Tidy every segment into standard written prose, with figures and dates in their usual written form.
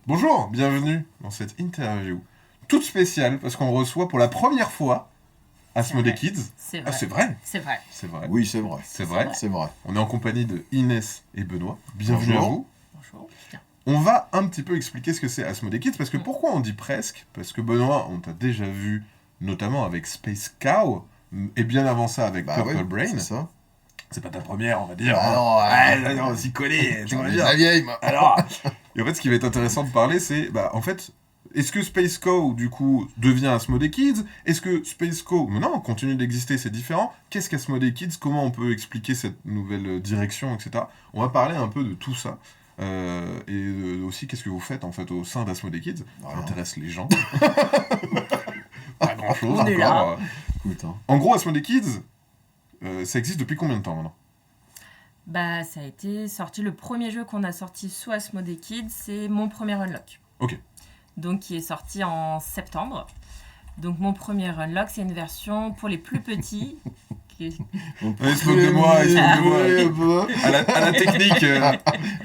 Bonjour, bienvenue dans cette interview toute spéciale parce qu'on reçoit pour la première fois Asmodee Kids. C'est Ah, vrai. c'est vrai. C'est vrai. C'est vrai. Oui, c'est vrai. C'est vrai. C'est vrai. On est en compagnie de Inès et Benoît. Bienvenue Bonjour. à vous. Bonjour. Bien. On va un petit peu expliquer ce que c'est Asmodee Kids parce que Mm. pourquoi on dit presque? Parce que Benoît, on t'a déjà vu notamment avec Space Cow et bien avant ça avec Purple ouais, Brain. c'est ça. C'est pas ta première, on va dire. Non, On s'y connaît, tu j'en vois ai bien. la vieille, moi. Alors, et en fait, ce qui va être intéressant de parler, c'est, en fait, est-ce que Space Co, du coup, devient Asmodee Kids? Est-ce que Space Co, mais non, continue d'exister, c'est différent. Qu'est-ce qu'Asmodee Kids? Comment on peut expliquer cette nouvelle direction, etc. On va parler un peu de tout ça. Aussi, qu'est-ce que vous faites, en fait, au sein d'Asmodee Kids? Ça Rien. intéresse les gens. Pas grand-chose On est encore. Écoute, hein. En gros, Asmodee Kids, ça existe depuis combien de temps, maintenant? Bah, ça a été sorti. Le premier jeu qu'on a sorti sous Asmodee Kids, c'est mon premier Unlock. Ok. Donc, qui est sorti en septembre. Donc, mon premier Unlock, c'est une version pour les plus petits. Il se moque de moi, il se moque de moi. À la technique.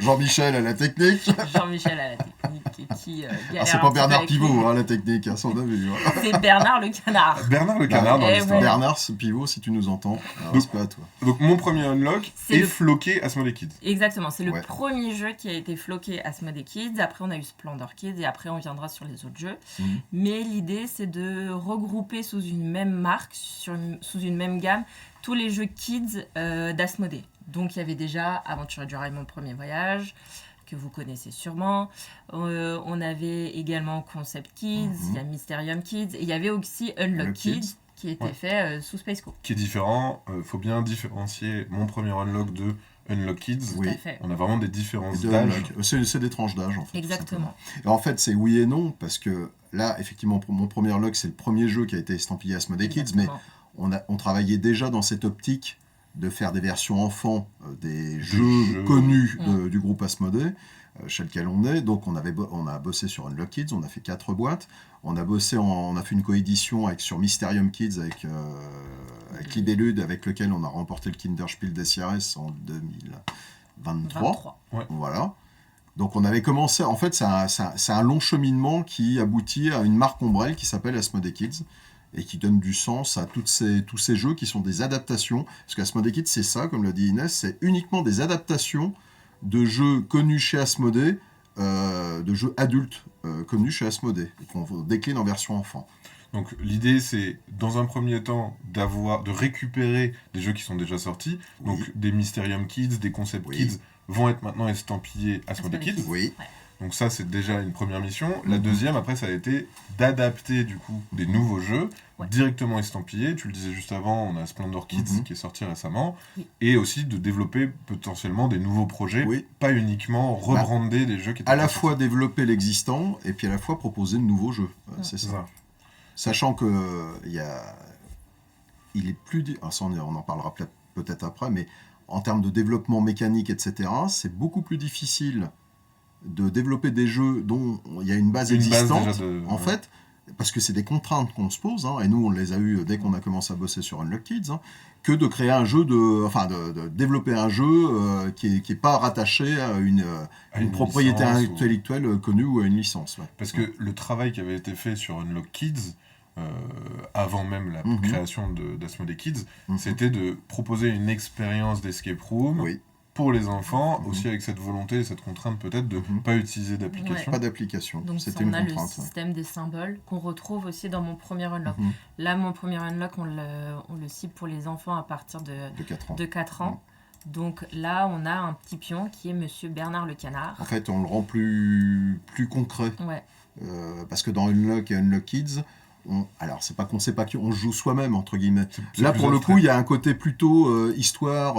Jean-Michel à la technique. Jean-Michel à la technique. Qui galère C'est un pas petit Bernard peu avec Pivot, lui. hein, la technique, hein, sans avis. Hein. C'est Bernard le canard. Bernard le canard dans Eh l'histoire. ouais. Bernard Pivot, si tu nous entends, respect à toi. Donc mon premier unlock C'est est le- floqué Asmodee Kids. Exactement, c'est le Ouais. premier jeu qui a été floqué Asmodee Kids. Après, on a eu Splendor Kids et après, on viendra sur les autres jeux. Mhm. Mais l'idée, c'est de regrouper sous une même marque, sous une même gamme, tous les jeux Kids d'Asmodee. Donc, il y avait déjà Aventure du Rail, mon premier voyage, que vous connaissez sûrement. On avait également Concept Kids, il y a Mysterium Kids, et il y avait aussi Unlock Unlock Kids, Kids. qui était Ouais. fait sous Space Co. Qui est différent, faut bien différencier mon premier unlock de Unlock Kids. Oui. Tout à fait. On a vraiment des différences Et de d'âge. Unlock. C'est des tranches d'âge, en fait. tout Exactement. simplement. Et en fait, c'est oui et non, parce que là, effectivement, pour mon premier unlock, c'est le premier jeu qui a été estampillé Asmodee Kids, mais Exactement. on travaillait déjà dans cette optique de faire des versions enfants des jeux jeux. connus du groupe Asmodee, chez lequel on est. Donc on a bossé sur Unlock Kids, on a fait 4 boîtes. On a fait une coédition sur Mysterium Kids avec Libellude, avec lequel on a remporté le Kinderspiel des CRS en 2023. 23. Voilà. Donc on avait commencé, en fait c'est un long cheminement qui aboutit à une marque ombrelle qui s'appelle Asmodee Kids et qui donne du sens à tous ces jeux qui sont des adaptations. Parce qu'Asmodee Kids, c'est ça, comme l'a dit Inès, c'est uniquement des adaptations de jeux connus chez Asmodee, de jeux adultes connus chez Asmodee, et qu'on décline en version enfant. Donc l'idée c'est dans un premier temps de récupérer des jeux qui sont déjà sortis. Oui. Donc des Mysterium Kids, des Concept Oui. Kids vont être maintenant estampillés Asmodee Asmodee Kids. Kids. Oui. Ouais. Donc ça c'est déjà une première mission. La Mhm. deuxième après ça a été d'adapter du coup des nouveaux jeux Ouais. directement estampillés. Tu le disais juste avant, on a Splendor Kids Mhm. qui est sorti récemment. Oui. Et aussi de développer potentiellement des nouveaux projets, Oui. pas uniquement rebrander des jeux qui étaient À la déjà fois développer l'existant, et puis à la fois proposer de nouveaux jeux. C'est sortis. ça. C'est ça. Sachant que il est plus... ça, on en parlera peut-être après, mais en termes de développement mécanique, etc., c'est beaucoup plus difficile de développer des jeux dont il y a une base existante, déjà de... en fait, parce que c'est des contraintes qu'on se pose, hein, et nous on les a eues dès qu'on a commencé à bosser sur Unlock Kids, hein, que de créer un jeu, de développer un jeu qui est pas rattaché à une propriété licence intellectuelle connue ou à une licence. Ouais. Parce que le travail qui avait été fait sur Unlock Kids, avant même la Mhm. création d'Asmodee Kids, Mhm. c'était de proposer une expérience d'escape room Oui, pour les enfants, Mhm. aussi avec cette volonté et cette contrainte peut-être de ne Mhm. pas utiliser d'application. pas d'application, Donc c'était on une a le contrainte. Ouais. système des symboles qu'on retrouve aussi dans mon premier unlock. Mhm. Là, mon premier unlock, on le cible pour les enfants à partir de 4 ans. 4 ans. Donc là, on a un petit pion qui est Monsieur Bernard le canard. En fait, on le rend plus concret. Ouais, Parce que dans Unlock et Unlock Kids, alors c'est pas qu'on sait pas qui on joue soi-même entre guillemets. C'est Là plus pour le abstrait. coup, il y a un côté plutôt histoire,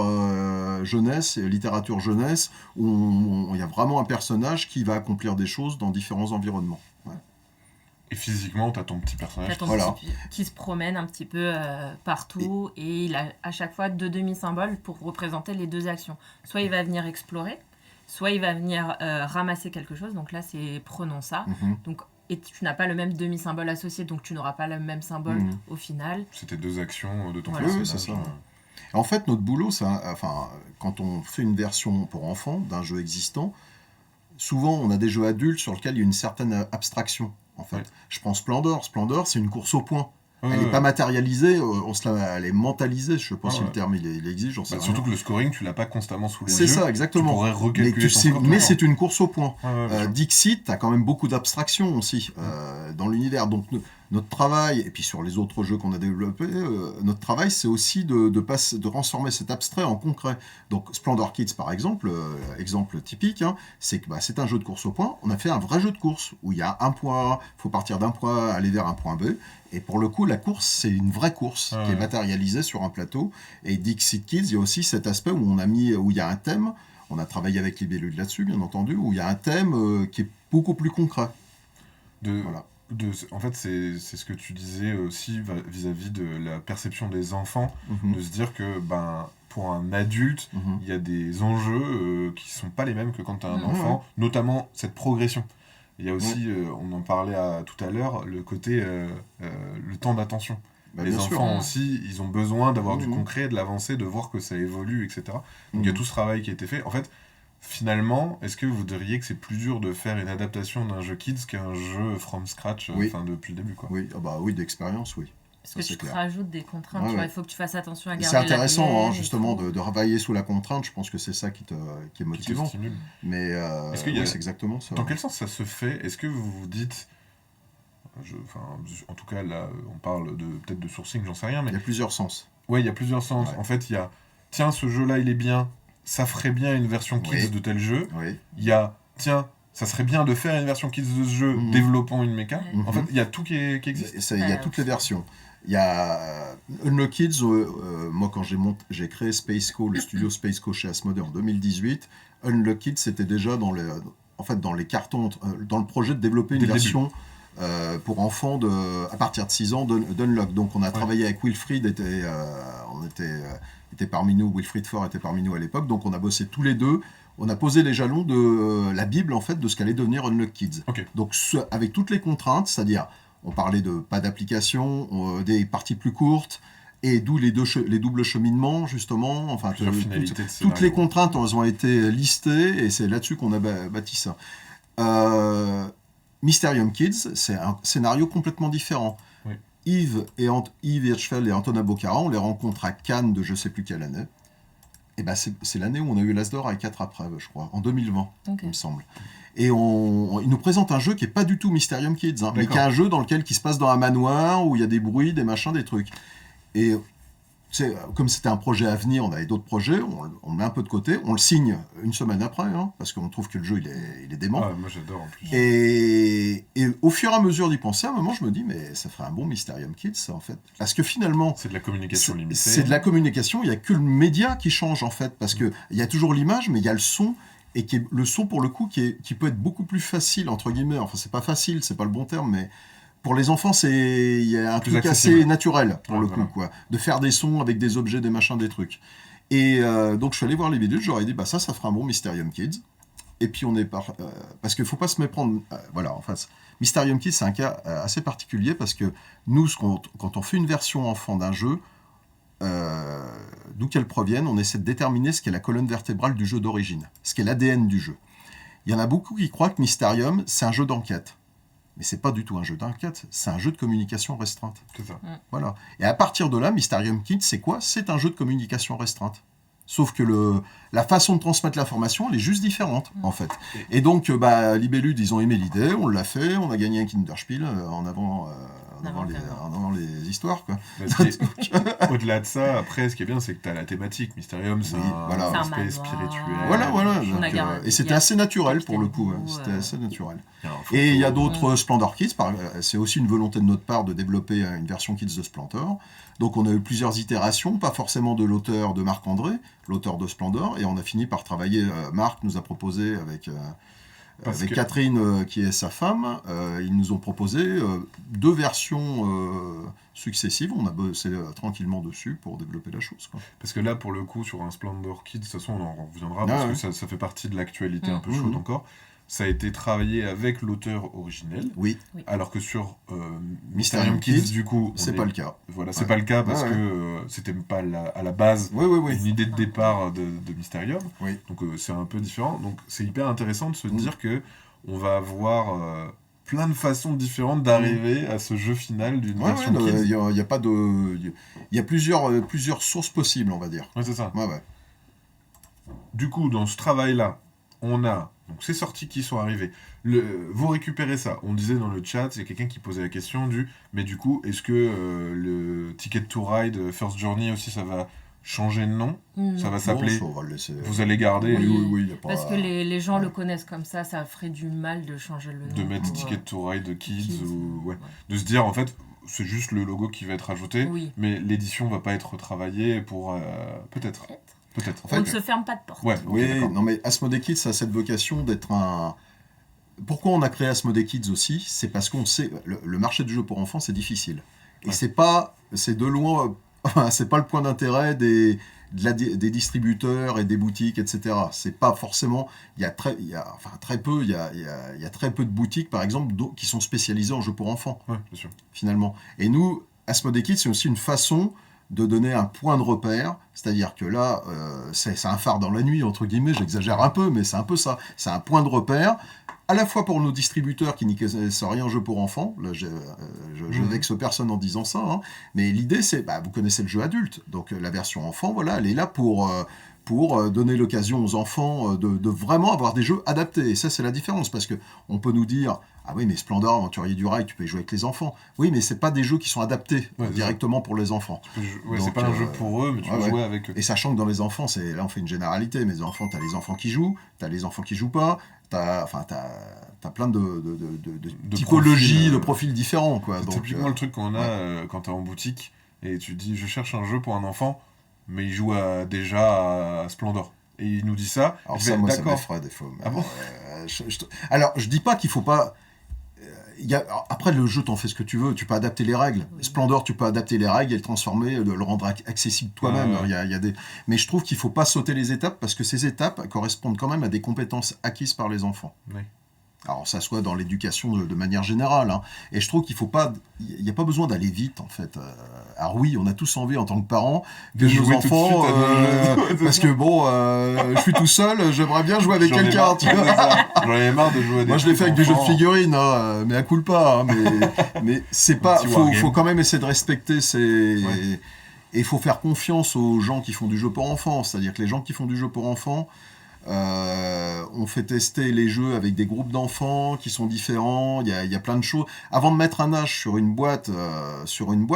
jeunesse, et littérature jeunesse, où il y a vraiment un personnage qui va accomplir des choses dans différents environnements. Ouais. Et physiquement, tu as ton petit personnage. t'as ton Voilà. petit pion qui se promène un petit peu partout et il a à chaque fois 2 demi-symboles pour représenter les 2 actions. Soit il va venir explorer, soit il va venir ramasser quelque chose. Donc là, c'est prenons ça. Mhm. Donc, et tu n'as pas le même demi-symbole associé, donc tu n'auras pas le même symbole Mhm. au final. C'était 2 actions de ton Voilà. Oui, personnage. c'est ça. En fait, notre boulot, quand on fait une version pour enfants d'un jeu existant, souvent, on a des jeux adultes sur lesquels il y a une certaine abstraction, en fait. Ouais. Je prends Splendor. Splendor, c'est une course au point. Ouais, Elle n'est ouais, pas ouais. matérialisée, elle est mentalisée. Je ne sais pas Ouais, si ouais. le terme il existe, j'en sais Bah, rien. surtout que le scoring, tu l'as pas constamment sous les C'est yeux. ça, Tu exactement. pourrais recalculer ton score. tout le Mais temps. c'est une course au point. Ouais, ouais, bien sûr. Dixit, tu as quand même beaucoup d'abstraction aussi dans l'univers. Donc notre travail, et puis sur les autres jeux qu'on a développés, notre travail, c'est aussi de transformer cet abstrait en concret. Donc Splendor Kids, par exemple, exemple typique, hein, c'est que c'est un jeu de course au point. On a fait un vrai jeu de course où il y a un point A, il faut partir d'un point A, aller vers un point B. Et pour le coup, la course, c'est une vraie course qui est matérialisée sur un plateau. Et Dixit Kids, il y a aussi cet aspect où il y a un thème. On a travaillé avec Libellule là-dessus, bien entendu, où il y a un thème qui est beaucoup plus concret. Voilà. En fait, c'est ce que tu disais aussi vis-à-vis de la perception des enfants, de se dire que pour un adulte, il y a des enjeux qui sont pas les mêmes que quand tu as un enfant, notamment cette progression. Il y a aussi, on en parlait tout à l'heure, le côté le temps d'attention. Les enfants aussi, ils ont besoin d'avoir du concret, de l'avancée, de voir que ça évolue, etc. Donc il y a tout ce travail qui a été fait. En fait, finalement, est-ce que vous diriez que c'est plus dur de faire une adaptation d'un jeu kids qu'un jeu from scratch depuis le début, quoi. Oui, d'expérience, oui. Parce que tu te rajoutes des contraintes, il faut que tu fasses attention à garder c'est intéressant, la justement, de travailler sous la contrainte. Je pense que c'est ça qui est motivant. Qui te stimule. Mais c'est exactement ça. Dans quel sens ça se fait? Est-ce que vous vous dites... en tout cas, là, on parle peut-être de sourcing, j'en sais rien, mais... Il y a plusieurs sens. Ouais, il y a plusieurs sens. En fait, il y a... Tiens, ce jeu-là, il est bien. Ça ferait bien une version kids de tel jeu. Il y a... Tiens, ça serait bien de faire une version kids de ce jeu, développant une méca. En fait, il y a tout qui existe. Il y a toutes les versions. Il y a Unlock Kids, moi quand j'ai créé Spaceco, le studio Spaceco chez Asmodee en 2018, Unlock Kids c'était déjà dans les cartons, dans le projet de développer une version pour enfants à partir de 6 ans d'Unlock. Donc on a travaillé avec Wilfried, était parmi nous, Wilfried Faure était parmi nous à l'époque, donc on a bossé tous les deux. On a posé les jalons de la Bible en fait de ce qu'allait devenir Unlock Kids. Okay. Donc avec toutes les contraintes, c'est-à-dire on parlait de pas d'application, des parties plus courtes, et d'où les doubles cheminements, justement. Enfin, toutes les contraintes, elles ont été listées, et c'est là-dessus qu'on a bâti ça. Mysterium Kids, c'est un scénario complètement différent. Oui. Yves Hirschfeld et Antonin Bocara, on les rencontre à Cannes de je ne sais plus quelle année. Et c'est l'année où on a eu l'As d'Or avec 4 Aprèves, je crois, en 2020, il me semble. Et il nous présente un jeu qui n'est pas du tout Mysterium Kids, mais qui est un jeu qui se passe dans un manoir, où il y a des bruits, des machins, des trucs. Et comme c'était un projet à venir, on avait d'autres projets, on le met un peu de côté, on le signe une semaine après, parce qu'on trouve que le jeu, il est dément. Moi, j'adore, en plus. Et au fur et à mesure d'y penser, à un moment, je me dis, mais ça ferait un bon Mysterium Kids, ça, en fait. Parce que finalement... C'est de la communication limitée. C'est de la communication, il n'y a que le média qui change, en fait, parce qu'il y a toujours l'image, mais il y a le son, et le son, pour le coup, qui peut être beaucoup plus facile, entre guillemets. Enfin, c'est pas facile, c'est pas le bon terme, mais pour les enfants, il y a un truc assez naturel, pour le coup, quoi. De faire des sons avec des objets, des machins, des trucs. Et donc, je suis allé voir les vidéos, j'aurais dit, ça fera un bon Mysterium Kids. Et puis, on est parce qu'il ne faut pas se méprendre. Voilà, en face. Mysterium Kids, c'est un cas assez particulier, parce que nous, quand on fait une version enfant d'un jeu, d'où qu'elle provienne, on essaie de déterminer ce qu'est la colonne vertébrale du jeu d'origine, ce qu'est l'ADN du jeu. Il y en a beaucoup qui croient que Mysterium, c'est un jeu d'enquête. Mais c'est pas du tout un jeu d'enquête, c'est un jeu de communication restreinte. C'est ça. Voilà. Et à partir de là, Mysterium Kids, c'est quoi? C'est un jeu de communication restreinte. Sauf que la façon de transmettre l'information, elle est juste différente, en fait. Et donc, Libellude, ils ont aimé l'idée, on l'a fait, on a gagné un Kinderspiel en avant les histoires, quoi. Au-delà de ça, après, ce qui est bien, c'est que tu as la thématique. Mysterium, c'est un aspect spirituel. Voilà. Et c'était assez naturel, pour le coup. C'était assez naturel. Et il y a d'autres Splendor Kids. C'est aussi une volonté de notre part de développer une version Kids de Splendor. Donc on a eu plusieurs itérations, pas forcément de l'auteur de Marc-André, l'auteur de Splendor, et on a fini par travailler, Marc nous a proposé avec Catherine, qui est sa femme, ils nous ont proposé 2 versions successives, on a bossé tranquillement dessus pour développer la chose, quoi. Parce que là, pour le coup, sur un Splendor Kids, de toute façon, on en reviendra, parce que ça fait partie de l'actualité un peu chaude encore. ça a été travaillé avec l'auteur originel, Oui, alors que sur Mysterium Mysterium Kids, Kids, du coup, c'est pas le cas. Voilà, c'est Ouais. pas le cas parce Ouais, ouais. que c'était pas à la base Oui, oui, oui. une idée de départ de Mysterium. Oui. Donc c'est un peu différent. Donc c'est hyper intéressant de se Mm. dire que on va avoir plein de façons différentes d'arriver à ce jeu final d'une Ouais, version ouais, Kids. il y a pas de... Il y a plusieurs sources possibles, on va dire. Ouais, c'est ça. Ouais, ouais. Du coup, dans ce travail-là, on a donc ces sorties qui sont arrivées. Vous récupérez ça. On disait dans le chat, il y a quelqu'un qui posait la question mais du coup, est-ce que le Ticket to Ride First Journey aussi, ça va changer de nom? Ça va Non, s'appeler. ça, on va le laisser. Vous allez garder Oui, Oui. oui, oui, il y a pas... Parce que les gens Ouais. le connaissent comme ça ferait du mal de changer le nom. de mettre pour, Ticket to Ride Kids, Kids, ou ouais. De se dire en fait c'est juste le logo qui va être ajouté, Oui. mais l'édition va pas être retravaillée pour peut-être. En On ne fait, se ferme pas de porte. Ouais, ok, oui, d'accord. non mais Asmodee Kids ça a cette vocation d'être un... Pourquoi on a créé Asmodee Kids aussi? C'est parce qu'on sait, le marché du jeu pour enfants c'est difficile. Et Ouais. c'est de loin, c'est pas le point d'intérêt des distributeurs et des boutiques, etc. C'est pas forcément, il y a très peu, il y a très peu de boutiques par exemple qui sont spécialisées en jeux pour enfants Ouais, bien sûr. finalement. Et nous, Asmodee Kids c'est aussi une façon de donner un point de repère, c'est-à-dire que là, c'est un phare dans la nuit, entre guillemets, j'exagère un peu, mais c'est un peu ça. C'est un point de repère, à la fois pour nos distributeurs qui n'y connaissent rien en jeu pour enfants, là je vexe personne en disant ça, hein, mais l'idée c'est, vous connaissez le jeu adulte, donc la version enfant, voilà, elle est là pour donner l'occasion aux enfants de vraiment avoir des jeux adaptés. Et ça, c'est la différence, parce que on peut nous dire « Ah oui, mais Splendor, Aventurier du Rail, tu peux y jouer avec les enfants. » Oui, mais c'est pas des jeux qui sont adaptés Ouais, directement pour les enfants. Ouais, Donc, c'est pas un jeu pour eux, mais tu peux ouais. jouer avec eux. Et sachant que dans les enfants, là on fait une généralité, mais les enfants, t'as les enfants qui jouent, t'as les enfants qui jouent pas, t'as plein de typologies, de profils différents, quoi. C'est Donc, typiquement le truc qu'on a quand t'es en boutique et tu dis je cherche un jeu pour un enfant, mais il joue déjà à Splendor. Et il nous dit ça. alors et je ça, vais, moi, ça d'accord. m'effraie des fois. Mais Ah bon alors, je dis pas qu'il faut pas... Après, le jeu, t'en fais ce que tu veux. Tu peux adapter les règles. Oui. Splendor, tu peux adapter les règles et le transformer, le rendre accessible toi-même. Ouais. Il y a des... Mais je trouve qu'il faut pas sauter les étapes parce que ces étapes correspondent quand même à des compétences acquises par les enfants. Ouais. Alors, ça soit dans l'éducation de manière générale. Hein. Et je trouve qu'il faut pas... Il n'y a pas besoin d'aller vite, en fait. Alors oui, on a tous envie, en tant que parents, que De nos jouer tout de enfants... suite à nos jeux. Ouais, c'est parce ça. que bon, je suis tout seul, j'aimerais bien jouer avec J'en ai quelqu'un. marre, Tu vois. c'est ça. J'en avais marre de jouer à des Moi, je l'ai fait avec des trucs jeux de enfants. figurines, hein, mais à coup pas. Hein, mais c'est pas. petit wargame. Faut quand même essayer de respecter ces. Ouais. Et il faut faire confiance aux gens qui font du jeu pour enfants. C'est-à-dire que les gens qui font du jeu pour enfants, on fait tester les jeux avec des groupes d'enfants qui sont différents. Il y a plein de choses. Avant de mettre un âge sur une boîte,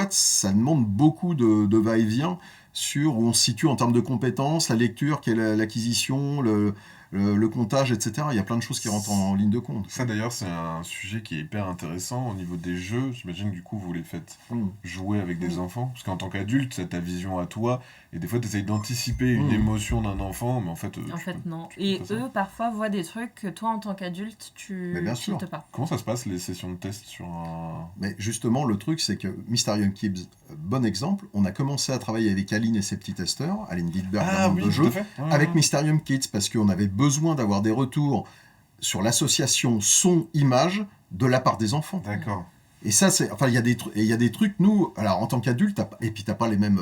ça demande beaucoup de va-et-vient sur où on se situe en termes de compétences, la lecture, quelle est l'acquisition, le comptage, etc. Il y a plein de choses qui rentrent en ligne de compte. Ça d'ailleurs c'est un sujet qui est hyper intéressant au niveau des jeux. J'imagine que du coup vous les faites jouer avec des enfants. Parce qu'en tant qu'adulte, c'est ta vision à toi. Et des fois tu essayes d'anticiper une émotion d'un enfant, mais en fait... En fait, non. tu Et fais pas ça. eux, parfois, voient des trucs que toi, en tant qu'adulte, Mais bien tu sûr. tiltes pas. Comment ça se passe les sessions de test sur un... Mais justement, le truc, c'est que Mysterium Kids, bon exemple, on a commencé à travailler avec Aline et ses petits testeurs, Aline Wittberg, Ah d'un monde oui, de tout jeu, à fait. Ouais, avec ouais. Mysterium Kids, parce qu'on avait besoin d'avoir des retours sur l'association son-image de la part des enfants. D'accord. Et ça, il y a des trucs, nous, alors en tant qu'adulte, et puis t'as pas les mêmes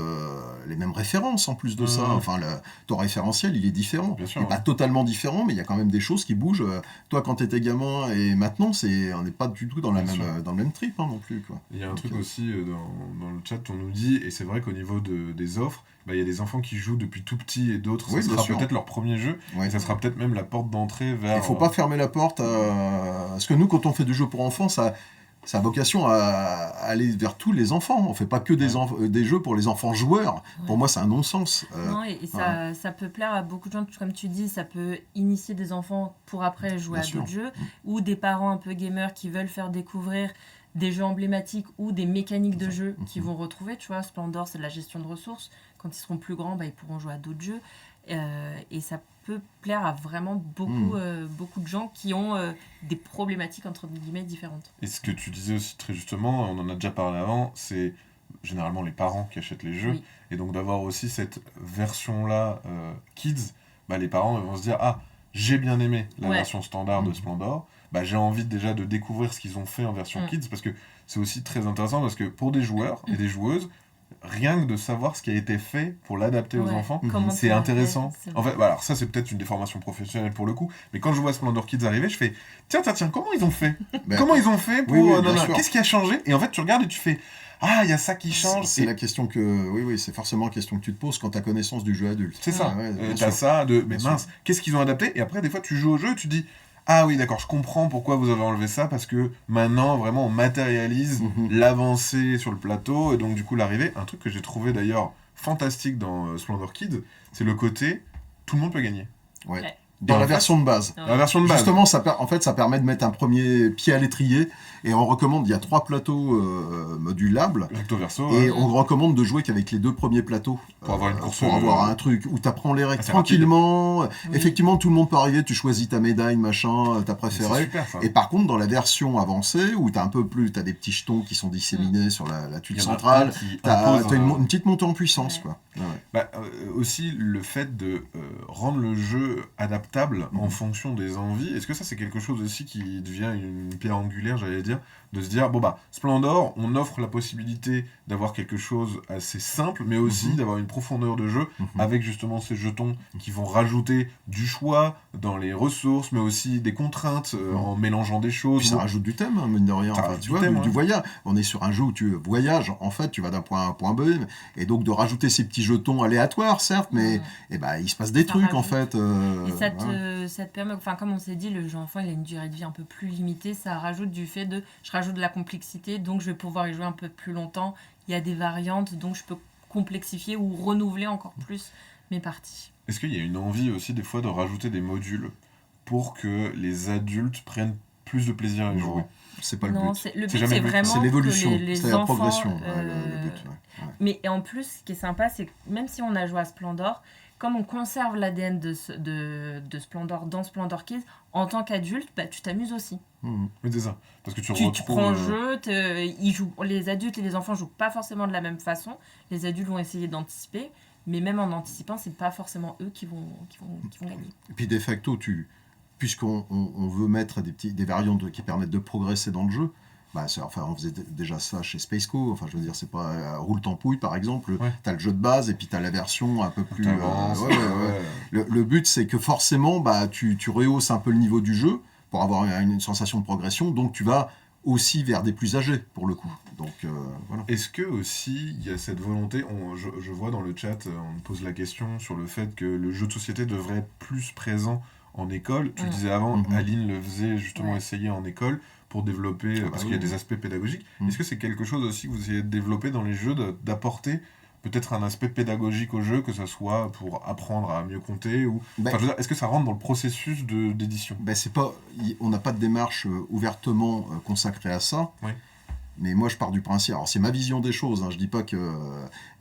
références en plus de ça. Enfin, ton référentiel, il est différent. Bien sûr, Il n'est pas totalement différent, mais il y a quand même des choses qui bougent. Toi, quand t'étais gamin et maintenant, on n'est pas du tout dans Bien sûr. dans le même trip hein, non plus. Quoi. Il y a un Donc, truc aussi dans le chat, on nous dit, et c'est vrai qu'au niveau des offres, il y a des enfants qui jouent depuis tout petit et d'autres, Oui, ça bien sera sûr. peut-être leur premier jeu, Ouais. et ça sera peut-être même la porte d'entrée vers... Il ne faut pas fermer la porte parce que nous, quand on fait du jeu pour enfants, ça a vocation à aller vers tous les enfants. On ne fait pas que des jeux pour les enfants joueurs. Ouais. Pour moi, c'est un non-sens. Non, et ça peut plaire à beaucoup de gens, comme tu dis, ça peut initier des enfants pour après jouer Bien à sûr. d'autres jeux, ou des parents un peu gamers qui veulent faire découvrir des jeux emblématiques ou des mécaniques de jeu qu'ils vont retrouver. Tu vois, Splendor, c'est de la gestion de ressources. Quand ils seront plus grands, ils pourront jouer à d'autres jeux. Et ça peut plaire à vraiment beaucoup de gens qui ont des problématiques, entre guillemets, différentes. Et ce que tu disais aussi très justement, on en a déjà parlé avant, c'est généralement les parents qui achètent les jeux. Oui. Et donc d'avoir aussi cette version-là, kids, les parents vont se dire « Ah, j'ai bien aimé la Ouais. version standard de Splendor, bah, j'ai envie déjà de découvrir ce qu'ils ont fait en version Mm. Kids, parce que c'est aussi très intéressant, parce que pour des joueurs et des joueuses, rien que de savoir ce qui a été fait pour l'adapter aux Ouais. enfants, Comment c'est tu l'as intéressant. fait, c'est En vrai. fait, bah, alors ça c'est peut-être une déformation professionnelle pour le coup, mais quand je vois Splendor Kids arriver, je fais tiens, comment ils ont fait Ben, Comment ils ont fait pour... oui, non, bien non, sûr. qu'est-ce qui a changé? Et en fait, tu regardes et tu fais ah, il y a ça qui change. C'est Et la question que... Oui, c'est forcément la question que tu te poses quand tu as connaissance du jeu adulte. c'est ça. Ouais, bien T'as sûr. ça de mais Bien mince, qu'est-ce qu'ils ont adapté? Et après, des fois, tu joues au jeu et tu dis ah oui, d'accord, je comprends pourquoi vous avez enlevé ça, parce que maintenant, vraiment, on matérialise Mhm. l'avancée sur le plateau, et donc du coup, l'arrivée. Un truc que j'ai trouvé d'ailleurs fantastique dans Splendor Kids, c'est le côté tout le monde peut gagner. Ouais. Ouais. Dans Et la en fait, version de base. Ouais. La version de base. Justement, en fait, ça permet de mettre un premier pied à l'étrier. Et on recommande, il y a 3 plateaux modulables. Recto verso, Et ouais. on recommande de jouer qu'avec les 2 premiers plateaux. Pour avoir une course, Pour avoir un truc où tu apprends les règles c'est tranquillement. Oui. Effectivement, tout le monde peut arriver, tu choisis ta médaille, machin, ta c'est préférée. super ça. Et par contre, dans la version avancée, où tu as un peu plus, tu as des petits jetons qui sont disséminés sur la tuile Il y en a centrale, un qui tu as impose une petite montée en puissance. Ouais. Quoi. Ouais, ouais. Bah, aussi le fait de rendre le jeu adaptable en Mhm. fonction des envies, est-ce que ça c'est quelque chose aussi qui devient une pierre angulaire, j'allais dire, de se dire, bon bah, Splendor, on offre la possibilité d'avoir quelque chose assez simple, mais aussi Mhm. d'avoir une profondeur de jeu Mhm. avec justement ces jetons qui vont rajouter du choix dans les ressources, mais aussi des contraintes en mélangeant des choses. Puis ça Bon, rajoute du thème, hein, mine de rien. Ça Enfin, rajoute tu du vois, thème, du ouais. voyage. On est sur un jeu où tu voyages. En fait, tu vas d'un point A à un point B. Et donc, de rajouter ces petits jetons aléatoires, certes, mais eh ben, il se passe des Ça trucs, en rajoute. fait. Et ça voilà. te permet, enfin comme on s'est dit, le jeu enfant il a une durée de vie un peu plus limitée, ça rajoute du fait de, je rajoute de la complexité, donc je vais pouvoir y jouer un peu plus longtemps, il y a des variantes, donc je peux complexifier ou renouveler encore plus mes parties. Est-ce qu'il y a une envie aussi des fois de rajouter des modules pour que les adultes prennent plus de plaisir à y jouer? Non, c'est pas le Non, but. le C'est but jamais c'est le but. vraiment C'est l'évolution, que les c'est la enfants, progression, ouais, le but. Ouais. Mais en plus, ce qui est sympa, c'est que même si on a joué à Splendor, comme on conserve l'ADN de Splendor dans Splendor Kids, en tant qu'adulte, bah, tu t'amuses aussi. Mhm. Oui, c'est ça. Parce que tu Tu retrouves... prends le jeu, ils jouent, les adultes et les enfants jouent pas forcément de la même façon. Les adultes vont essayer d'anticiper, mais même en anticipant, c'est pas forcément eux qui vont gagner. Et puis, de facto, puisqu'on veut mettre des variantes qui permettent de progresser dans le jeu, bah, enfin, on faisait déjà ça chez Spaceco. Enfin, je veux dire, c'est pas Roule Tampouille, par exemple. Ouais. T'as le jeu de base et puis t'as la version un peu plus. T'avances, Ouais. Le but, c'est que forcément, bah, tu rehausses un peu le niveau du jeu pour avoir une sensation de progression. Donc, tu vas aussi vers des plus âgés, pour le coup. Donc, voilà. Est-ce que aussi il y a cette volonté, je vois dans le chat, on me pose la question sur le fait que le jeu de société devrait être plus présent en école. Tu le disais avant, Mhm. Aline le faisait justement Ouais. essayer en école pour développer, parce qu'il y a des aspects pédagogiques. Mhm. Est-ce que c'est quelque chose aussi que vous essayez de développer dans les jeux, d'apporter peut-être un aspect pédagogique au jeu, que ce soit pour apprendre à mieux compter ou... Ben, Enfin, je veux dire, est-ce que ça rentre dans le processus d'édition? ben, on n'a pas de démarche ouvertement consacrée à ça. Oui. Mais moi, je pars du principe. Alors, c'est ma vision des choses. Hein, je dis pas que.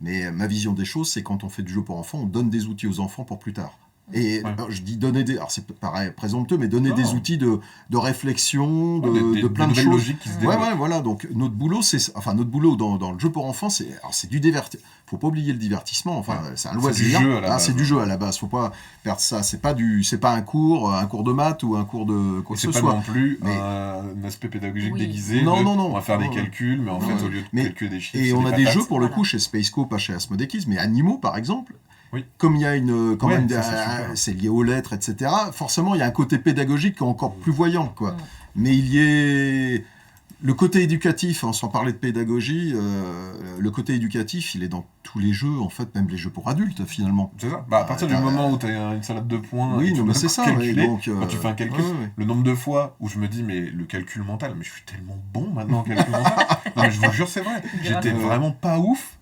Mais ma vision des choses, c'est quand on fait du jeu pour enfants, on donne des outils aux enfants pour plus tard. Et Ouais. alors, je dis donner des. Alors, c'est pareil, présomptueux, mais donner Non. des outils de réflexion, Ouais, de plein de nouvelles choses. logiques qui se Ouais, développent. ouais, voilà. Donc, notre boulot, notre boulot dans le jeu pour enfants, c'est du divertissement. Faut pas oublier le divertissement. Enfin, Ouais. c'est un C'est loisir. du jeu à la base. C'est du jeu à la base. Faut pas perdre ça. C'est pas un cours de maths ou un cours de quoi Et que c'est ce pas soit. non plus Mais- un aspect pédagogique Oui. déguisé. Non, de, non, non. On va faire des Non, calculs, mais en fait, Ouais. au lieu de Mais- calculer des chiffres, Et c'est on a des patates. jeux pour le Voilà. coup chez Spaceco, pas chez Asmodee Kids, mais Animaux par exemple. Oui. Comme il y a quand Ouais, même ça, c'est super. c'est lié aux lettres, etc. Forcément, il y a un côté pédagogique qui est encore plus voyant, quoi. Mm. Mais il y est le côté éducatif, hein, sans parler de pédagogie, le côté éducatif, il est dans tous les jeux, en fait, même les jeux pour adultes, finalement. C'est ça. Bah, à partir du moment où tu as une salade de points, et Oui, que tu non, mais dois c'est ça. calculer, ouais, donc, quand tu fais un calcul, ouais, ouais. le nombre de fois où je me dis, mais le calcul mental, mais je suis tellement bon maintenant en calcul mental. Non, mais je vous jure, c'est vrai. J'étais Ouais. vraiment pas ouf.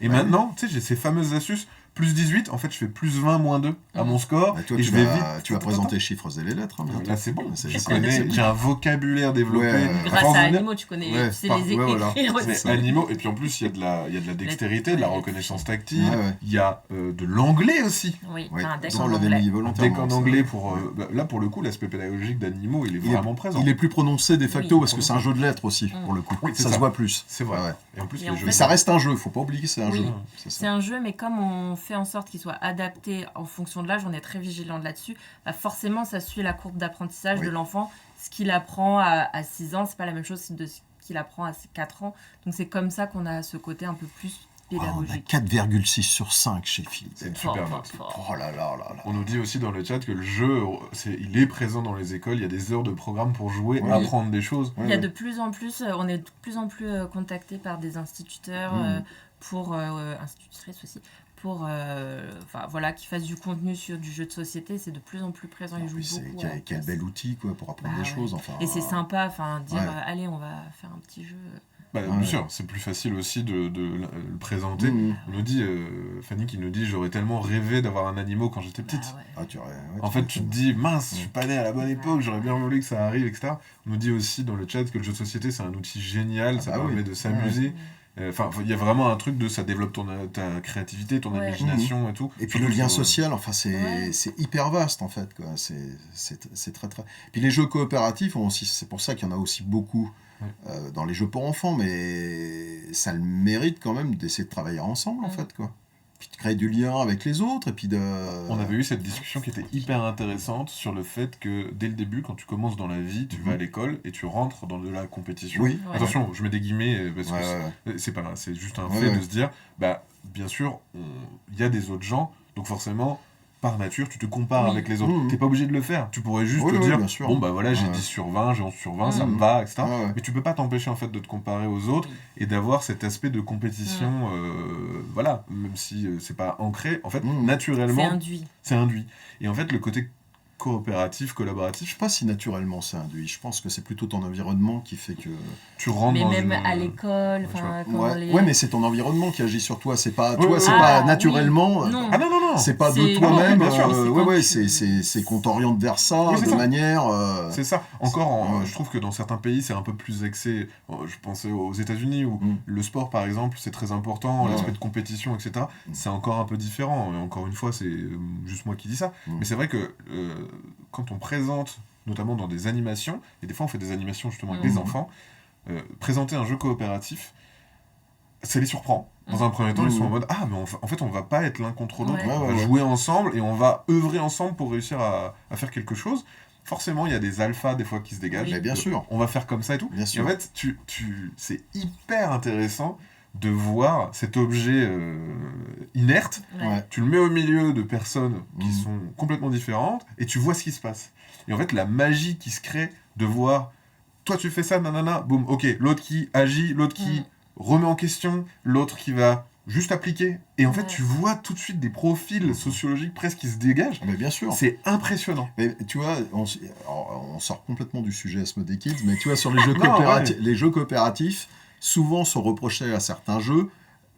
Et Ouais. maintenant, tu sais, j'ai ces fameuses astuces. Plus 18, en fait, je fais plus 20, moins 2 à mon score. Bah, toi, et tu je vais vas, vite. tu vas présenter les chiffres et les lettres. Hein, bientôt. Là, c'est bon. C'est- Je c'est- connais, c'est- j'ai un vocabulaire développé. Ouais, À Grâce force à de venir- Animaux, tu connais, Ouais, tu sais par- les ouais, voilà. écrire C'est aussi. animaux, et puis en plus, il y a de la dextérité, de la Ouais. reconnaissance tactile, Ouais, ouais. il y a de l'anglais aussi. Oui, Ouais, t'as un deck ça, en on l'avait anglais. mis Un volontairement. deck en ça. anglais pour. Ouais. Là, pour le coup, l'aspect pédagogique d'animaux, il est Il est- vraiment présent. Il est plus prononcé de facto Oui. parce que c'est un jeu de lettres aussi, Mm. pour le coup. Oui, c'est ça ça. se voit plus. C'est vrai. Ouais, ouais. Et en plus, Et les en jeux. Mais ça reste un jeu, faut pas oublier que c'est un Oui. jeu. Ouais. C'est ça. C'est un jeu, mais comme on fait en sorte qu'il soit adapté en fonction de l'âge, on est très vigilant là-dessus, bah forcément, ça suit la courbe d'apprentissage Oui. de l'enfant. Ce qu'il apprend à 6 ans, c'est pas la même chose de ce qu'il apprend à 4 ans. Donc, c'est comme ça qu'on a ce côté un peu plus On a pédagogique. 4,6 sur 5 chez Philippe. C'est une Fort, super fort, note. fort. Oh là là là là. On nous dit aussi dans le chat que le jeu, il est présent dans les écoles, il y a des heures de programme pour jouer, Oui. apprendre des choses. Ouais, Il y a ouais. de plus en plus, on est de plus en plus contacté par des instituteurs institutrices aussi, pour voilà, qui fassent du contenu sur du jeu de société. C'est de plus en plus présent, ils jouent Puis beaucoup. quel bel outil quoi, pour apprendre Bah des ouais. choses. Enfin, Et c'est sympa, dire Ouais. allez, on va faire un petit jeu. Bah, Ouais. bien sûr, c'est plus facile aussi de le présenter. Mmh. On nous dit, Fanny qui nous dit, j'aurais tellement rêvé d'avoir un animal quand j'étais petite. Bah ouais. Ah, tu aurais- ouais, En fait, tu te dis, mince, je suis pas né à la bonne époque, j'aurais bien voulu que ça arrive, etc. On nous dit aussi dans le chat que le jeu de société, c'est un outil génial, Ah ça bah permet oui. de s'amuser. Enfin, il y a vraiment un truc de ça développe ta créativité, ton Ouais. imagination et tout. Et puis Surtout le lien sur- social, enfin Ouais. c'est hyper vaste en fait quoi. C'est très très. Puis les jeux coopératifs ont aussi, c'est pour ça qu'il y en a aussi beaucoup dans les jeux pour enfants, mais ça le mérite quand même d'essayer de travailler ensemble en fait quoi. Puis de créer du lien avec les autres et puis de. On avait eu cette discussion qui était hyper intéressante sur le fait que dès le début, quand tu commences dans la vie, tu vas à l'école et tu rentres dans de la compétition. Oui. Ouais. Attention, je mets des guillemets parce Ouais, que ouais. c'est pas, c'est juste un Ouais, fait ouais. de se dire, bah bien sûr, il y a des autres gens, donc forcément, par nature, tu te compares Oui. avec les autres. Mmh. T'es pas obligé de le faire. Tu pourrais juste Oui, te oui, dire, bien sûr. bon bah voilà, j'ai Ouais. 10 sur 20, j'ai 11 sur 20, ça Mmh. me va, etc. Ouais, ouais. Mais tu peux pas t'empêcher en fait de te comparer aux autres Oui. et d'avoir cet aspect de compétition, voilà, même si c'est pas ancré, en fait, Mmh. C'est naturellement, induit. c'est induit. Et en fait, le côté coopératif, Je collaboratif, sais pas si naturellement c'est induit. Je pense que c'est plutôt ton environnement qui fait que. tu rentres Mais dans même une... à l'école, tu vois. Ouais, mais c'est ton environnement qui agit sur toi. C'est pas, Ouais, toi, ouais, c'est ouais. pas Ah, naturellement. oui. Non. Ah non, non, non. C'est pas de C'est- toi-même. bien sûr. C'est Ouais, quand ouais, tu- c'est qu'on t'oriente vers ça Oui, c'est de ça. manière. C'est ça. Encore, Ouais. je trouve que dans certains pays, c'est un peu plus axé. Je pensais aux États-Unis où Mm. le sport, par exemple, c'est très important, Ouais. l'aspect de compétition, etc. Mm. C'est encore un peu différent. Et encore une fois, c'est juste moi qui dis ça. Mm. Mais c'est vrai que quand on présente, notamment dans des animations, et des fois on fait des animations justement avec Mm. des enfants, présenter un jeu coopératif, ça les surprend. Dans un premier temps, Mm. ils sont en mode ah, mais en fait, on va pas être l'un contre l'autre, Ouais. on Ouais, va ouais, jouer ensemble et on va œuvrer ensemble pour réussir à faire quelque chose. Forcément, il y a des alphas des fois qui se dégagent. Mais bien sûr. On va faire comme ça et tout. Bien Et sûr. en fait, c'est hyper intéressant de voir cet objet inerte. Ouais. Tu le mets au milieu de personnes qui Mhm. sont complètement différentes et tu vois ce qui se passe. Et en fait, la magie qui se crée de voir, toi tu fais ça, nanana, boum, ok, l'autre qui agit, l'autre qui remet en question, l'autre qui va juste appliquer. Et en fait, Ouais. tu vois tout de suite des profils sociologiques presque qui se dégagent. Mais bien sûr. C'est impressionnant. Mais tu vois, on sort complètement du sujet Asmodee Kids, mais tu vois, sur les jeux, Non, les jeux coopératifs, souvent sont reprochés à certains jeux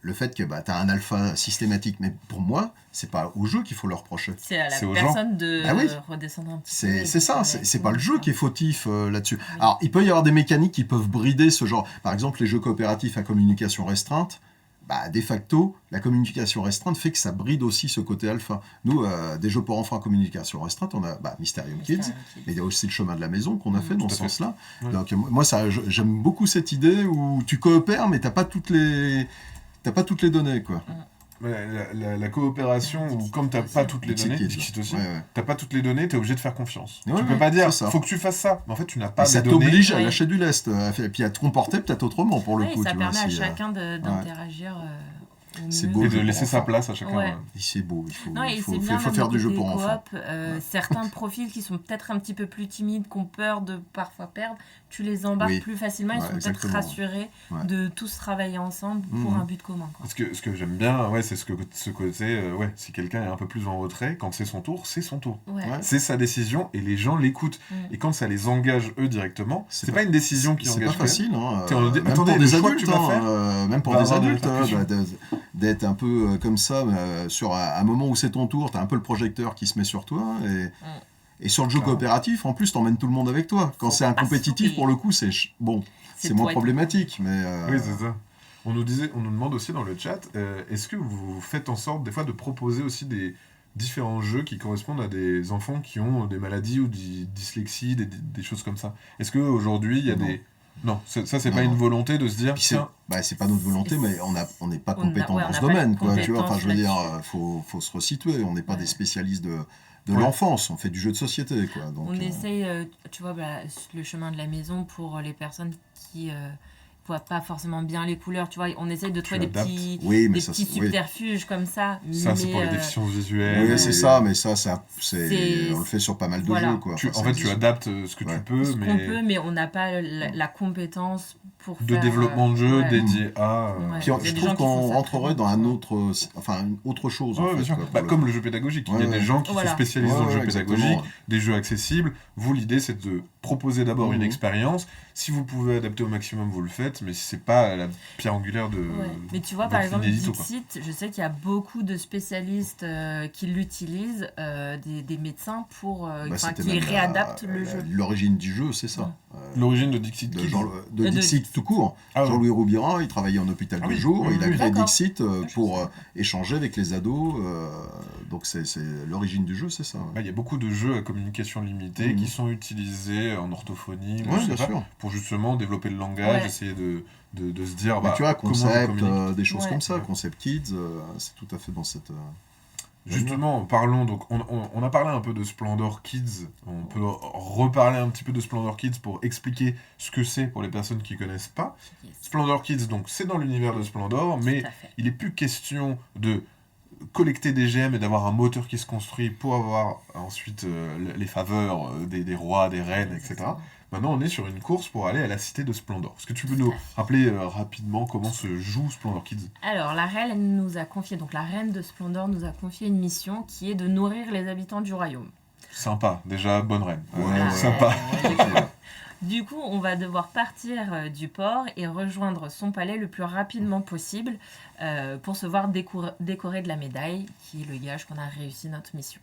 le fait que bah, tu as un alpha systématique. Mais pour moi, c'est pas au jeu qu'il faut le reprocher. C'est à la C'est aux personne de Bah oui. redescendre un petit peu. C'est ça, c'est pas le jeu qui est fautif là-dessus. Oui. Alors, il peut y avoir des mécaniques qui peuvent brider ce genre. Par exemple, les jeux coopératifs à communication restreinte, bah, de facto, la communication restreinte fait que ça bride aussi ce côté alpha. Nous, des jeux pour enfants à communication restreinte, on a Mysterium Kids, mais il y a aussi le chemin de la maison qu'on a fait dans tout ce à fait. sens-là. Ouais. Donc, moi, j'aime beaucoup cette idée où tu coopères, mais t'as pas toutes les données, quoi. Mais la coopération, ou comme t'as pas toutes les Dixit données, Kids. Dixit aussi, Ouais, ouais. t'as pas toutes les données, t'es obligé de faire confiance. Ouais, tu peux ouais, pas dire, c'est ça. faut que tu fasses ça. Mais en fait, tu n'as pas Et ça les données. t'oblige à Ouais. lâcher du lest, et puis à te comporter peut-être autrement pour le Ouais, coup. ça tu vois, permet à si, chacun d'interagir au C'est mieux. beau. Et le de jeu laisser pour sa enfants. place à chacun. Ouais. ouais. C'est beau, Non, et il faut c'est bien faut même faire le du jeu côté pour enfants. coop, certains profils qui sont peut-être un petit peu plus timides, qui ont peur de parfois perdre, tu les embarques Oui. plus facilement, ils Ouais, sont peut-être exactement. rassurés Ouais. de tous travailler ensemble pour Mhm. un but commun. Quoi. Ce que j'aime bien, ouais, c'est ce côté, ouais, si quelqu'un est un peu plus en retrait, quand c'est son tour, c'est son tour. Ouais. Ouais. C'est sa décision et les gens l'écoutent. Mm. Et quand ça les engage eux directement, C'est c'est pas- pas une décision qui C'est engage pas facile, hein, T'es en- même attendez, pour le des choix que tu adultes, vas faire même pour va des avoir des adultes, répercussions. d'être un peu comme ça, sur un moment où c'est ton tour, t'as un peu le projecteur qui se met sur toi, et sur le jeu Clairement. coopératif, en plus, t'emmènes tout le monde avec toi. Quand Faut c'est un pas se compétitif, louper. pour le coup, c'est C'est moins toi et problématique, mais Oui, c'est ça. On nous demande aussi dans le chat, est-ce que vous faites en sorte des fois de proposer aussi des différents jeux qui correspondent à des enfants qui ont des maladies ou des dyslexies, des choses comme ça. Est-ce qu'aujourd'hui il y a Non. des... Non, ça c'est Non, pas non. une volonté de se dire, Puis c'est tiens, c'est pas notre volonté, c'est- mais on n'est pas on a- compétent ouais, dans on ce n'a pas domaine, de quoi. Tu vois, enfin, je veux dire, compétences faut se resituer. On n'est pas Ouais. des spécialistes de Ouais. l'enfance. On fait du jeu de société, quoi. Donc, On essaye, tu vois, le chemin de la maison pour les personnes qui voient pas forcément bien les couleurs, tu vois, on essaye de trouver des adaptes. petits, oui, mais des ça, petits oui. subterfuges comme ça. ça c'est mais, pour les déficients visuels. Oui, c'est ça, mais ça, c'est- on le fait sur pas mal de voilà. jeux, quoi. En Enfin, ça fait, tu existe. adaptes ce que Ouais. tu peux, ce qu'on mais peut, mais on n'a pas la compétence pour de faire... développement de jeu ouais. dédié à... Ouais. Puis Il y a je des trouve gens qui font qu'on ça rentrerait très dans bien, un ouais. autre, enfin, une autre chose, Ouais, en bien fait. sûr. Quoi, pour Bah, le comme coup. le jeu pédagogique. Il Ouais, y a des ouais. gens qui Voilà. se spécialisent Ouais, dans le jeu ouais, pédagogique, exactement. des jeux accessibles. Vous, l'idée, c'est de proposer d'abord une Mhm. expérience. Si vous pouvez adapter au maximum, vous le faites, mais si c'est pas la pierre angulaire de... Ouais. Mais tu vois, de par votre exemple, inédito, quoi. Dixit, je sais qu'il y a beaucoup de spécialistes qui l'utilisent, des médecins pour, Bah, enfin, c'était qui même réadaptent le jeu. l'origine du jeu, c'est ça. L'origine de Dixit De, Kids. de Dixit tout court. Ah ouais. Jean-Louis Roubirin, il travaillait en hôpital Ah de oui, jour, oui, il a oui. créé D'accord. Dixit je pour sais pas. échanger avec les ados. Donc c'est l'origine du jeu, c'est ça. Bah, il y a beaucoup de jeux à communication limitée Mhm. qui sont utilisés en orthophonie, ou Ouais, je sais bien pas, sûr. pour justement développer le langage, Ouais. essayer de se dire Mais bah, tu vois, comment je concept, communique. des choses Ouais. comme ça, Ouais. concept kids, c'est tout à fait dans cette. Justement, parlons, donc on a parlé un peu de Splendor Kids, on peut reparler un petit peu de Splendor Kids pour expliquer ce que c'est pour les personnes qui connaissent pas. Yes. Splendor Kids, donc c'est dans l'univers de Splendor, mais Tout à fait. il n'est plus question de collecter des gemmes et d'avoir un moteur qui se construit pour avoir ensuite les faveurs des rois, des reines, etc. Exactement. Maintenant, on est sur une course pour aller à la cité de Splendor. Est-ce que tu peux nous rappeler rapidement comment se joue Splendor Kids? Alors, la reine, elle nous a confié, donc la reine de Splendor nous a confié une mission qui est de nourrir les habitants du royaume. Sympa, déjà, bonne reine. Ouais, Sympa. Du coup, on va devoir partir du port et rejoindre son palais le plus rapidement possible pour se voir décorer de la médaille, qui est le gage qu'on a réussi notre mission.